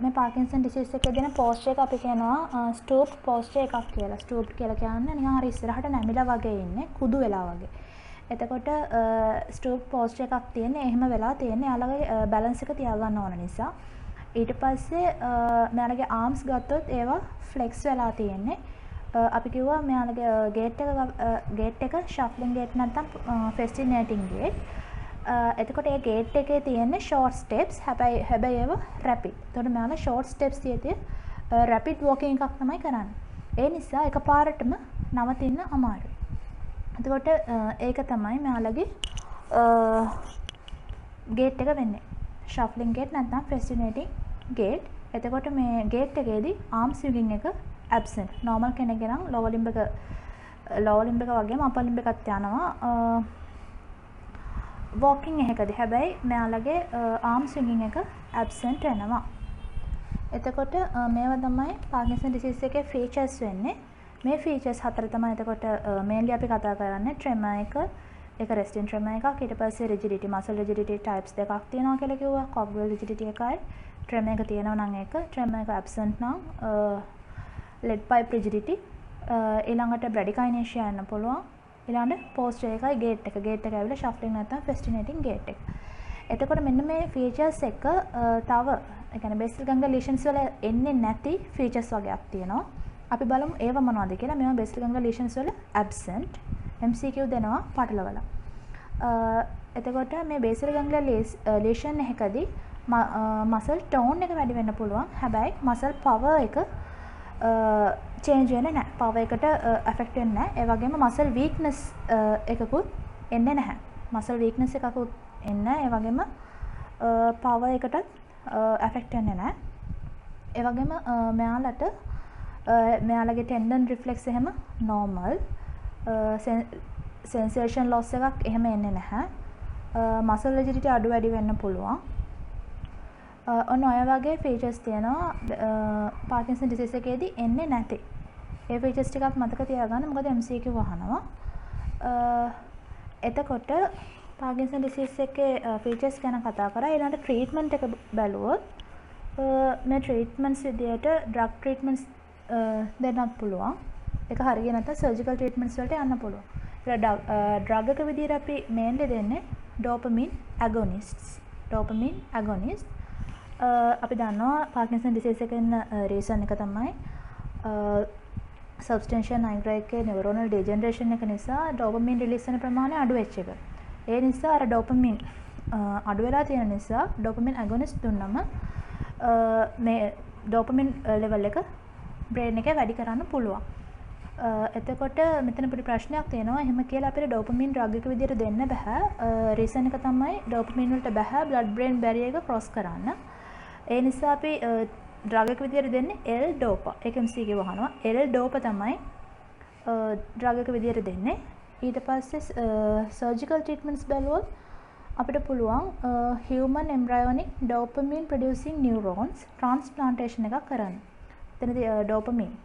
මේ පාකින්සන් ඩිසීස් එකේ දෙන posture එක අපි කියනවා stooped posture එකක් කියලා. stooped කියලා කියන්නේ නිකන් හරි ඉස්සරහට නැමිලා වගේ ඉන්නේ, කුදු වෙලා වගේ. එතකොට stooped posture එකක් තියෙන්නේ, එහෙම වෙලා තියෙන්නේ. එයාලගේ balance එක තියාගන්න ඕන නිසා. ඊට පස්සේ මෙයාලගේ arms ගත්තොත් ඒවා flex වෙලා තියෙන්නේ. අපි කිව්වා මෙයාලගේ gait එක shuffling gait නැත්නම් fascinating gait. එතකොට ඒ gait එකේ තියෙන්නේ short steps. හැබැයි ඒවා rapid. එතකොට මෙයාලා short steps තියදී rapid walking එකක් තමයි කරන්නේ. ඒ නිසා එකපාරටම නවතින්න අමාරුයි. එතකොට ඒක තමයි මෙයාලගේ gait එක වෙන්නේ. shuffling gait නැත්නම් fascinating gait. එතකොට මේ gait එකේදී arm swinging එක absent. normal කෙනෙක්ගේ නම් lower limb එක වගේම upper limb එකත් යනවා. walking එකකදී හැබැයි මෙයාලගේ arm swinging එක absent වෙනවා. එතකොට මේවා තමයි පාකින්සන් ඩිසීස් එකේ features වෙන්නේ. මේ features හතර තමයි එතකොට mainly අපි කතා කරන්නේ ට්‍රෙමර් එක, ඒක resting tremor එකක්. ඊට පස්සේ rigidity muscle rigidity types දෙකක් තියෙනවා කියලා කිව්වා. cogwheel rigidity එකයි tremor එක තියෙනවා නම් ඒක tremor එක absent නම් lead pipe rigidity ඊළඟට bradykinesia යන්න පුළුවන්. ඊළඟට posture එකයි gait එක. gait එක ඇවිල්ලා shuffling නැත්නම් fascinating gait එක. එතකොට මෙන්න මේ features එක තව ඒ කියන්නේ basal ganglia lesions වල එන්නේ නැති features වගේක් තියෙනවා. අපි බලමු ඒව මොනවද කියලා. මේවා basal ganglia lesions වල absent MCQ දෙනවා පටලවලා. එතකොට මේ basal ganglia lesion එකකදී muscle tone එක වැඩි වෙන්න පුළුවන්. හැබැයි muscle power එක change වෙන්නේ නැහැ. power එකට affect වෙන්නේ නැහැ. ඒ වගේම muscle weakness එකකුත් එන්නේ නැහැ. muscle weakness එකකුත් එන්නේ නැහැ. ඒ වගේම power එකටත් affect වෙන්නේ නැහැ. ඒ වගේම මෙයාලගේ tendon reflex එහෙම normal. sensation loss එකක් එහෙම එන්නේ නැහැ. muscle rigidity අඩු වැඩි වෙන්න පුළුවන්. ඔන්න ඔය වගේ features තියෙනවා Parkinson disease එකේදී එන්නේ නැති. ඒ features ටිකක් මතක තියාගන්න මොකද MCQ වහනවා. එතකොට Parkinson disease එකේ features ගැන කතා කරා. ඊළඟට treatment එක බැලුවොත් මේ treatments විදියට drug treatments දෙන්නත් පුළුවන්. ඒක හරියට නැත්නම් surgical treatments වලට යන්න පුළුවන්. drug එක විදියට අපි mainly දෙන්නේ dopamine agonists. dopamine agonist අපි දන්නවා Parkinson disease එකෙන් reason එක තමයි substantia nigra එකේ neuronal degeneration එක නිසා dopamine release වෙන ප්‍රමාණය අඩු වෙච්ච එක. ඒ නිසා අර dopamine අඩු වෙලා තියෙන නිසා dopamine agonist දුන්නම මේ dopamine level එක brain එකේ වැඩි කරන්න පුළුවන්. එතකොට මෙතන පොඩි ප්‍රශ්නයක් තියෙනවා. එහෙම කියලා අපිට dopamine drug එක විදියට දෙන්න බෑ. reason එක තමයි dopamine වලට බෑ blood brain barrier එක cross කරන්න. ඒ නිසා අපි drug එක විදියට දෙන්නේ L-dopa. ඒක MCQ වහනවා. L-dopa තමයි drug එක විදියට දෙන්නේ. ඊට පස්සේ surgical treatments බැලුවොත් අපිට පුළුවන් human embryonic dopamine producing neurons transplantation එකක් කරන්න. එතනදී dopamine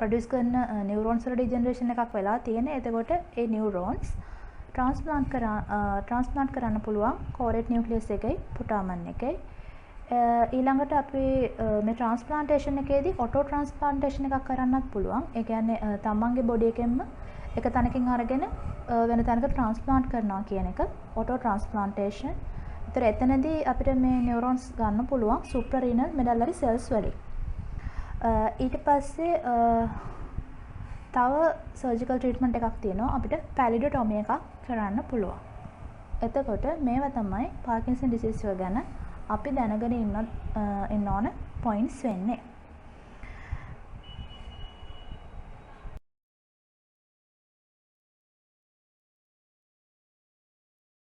produce කරන neurons වල degeneration එකක් වෙලා තියෙන. එතකොට ඒ neurons transplant කරන්න පුළුවන් chorate nucleus එකයි putamen එකයි. ඊළඟට අපි මේ transplantation එකේදී auto transplantation එකක් කරන්නත් පුළුවන්. ඒ කියන්නේ තමන්ගේ body එකෙන්ම එක තැනකින් අරගෙන වෙන තැනකට transplant කරනවා කියන එක auto transplantation. ඒතර එතනදී අපිට මේ neurons ගන්න පුළුවන් suprarenal medullary cells වලින්. ඊට පස්සේ තව surgical treatment එකක් තියෙනවා. අපිට pallidotomy එකක් කරන්න පුළුවන්. එතකොට මේවා තමයි Parkinson disease ගැන අපි දැනගෙන ඉන්න ඕන points වෙන්නේ.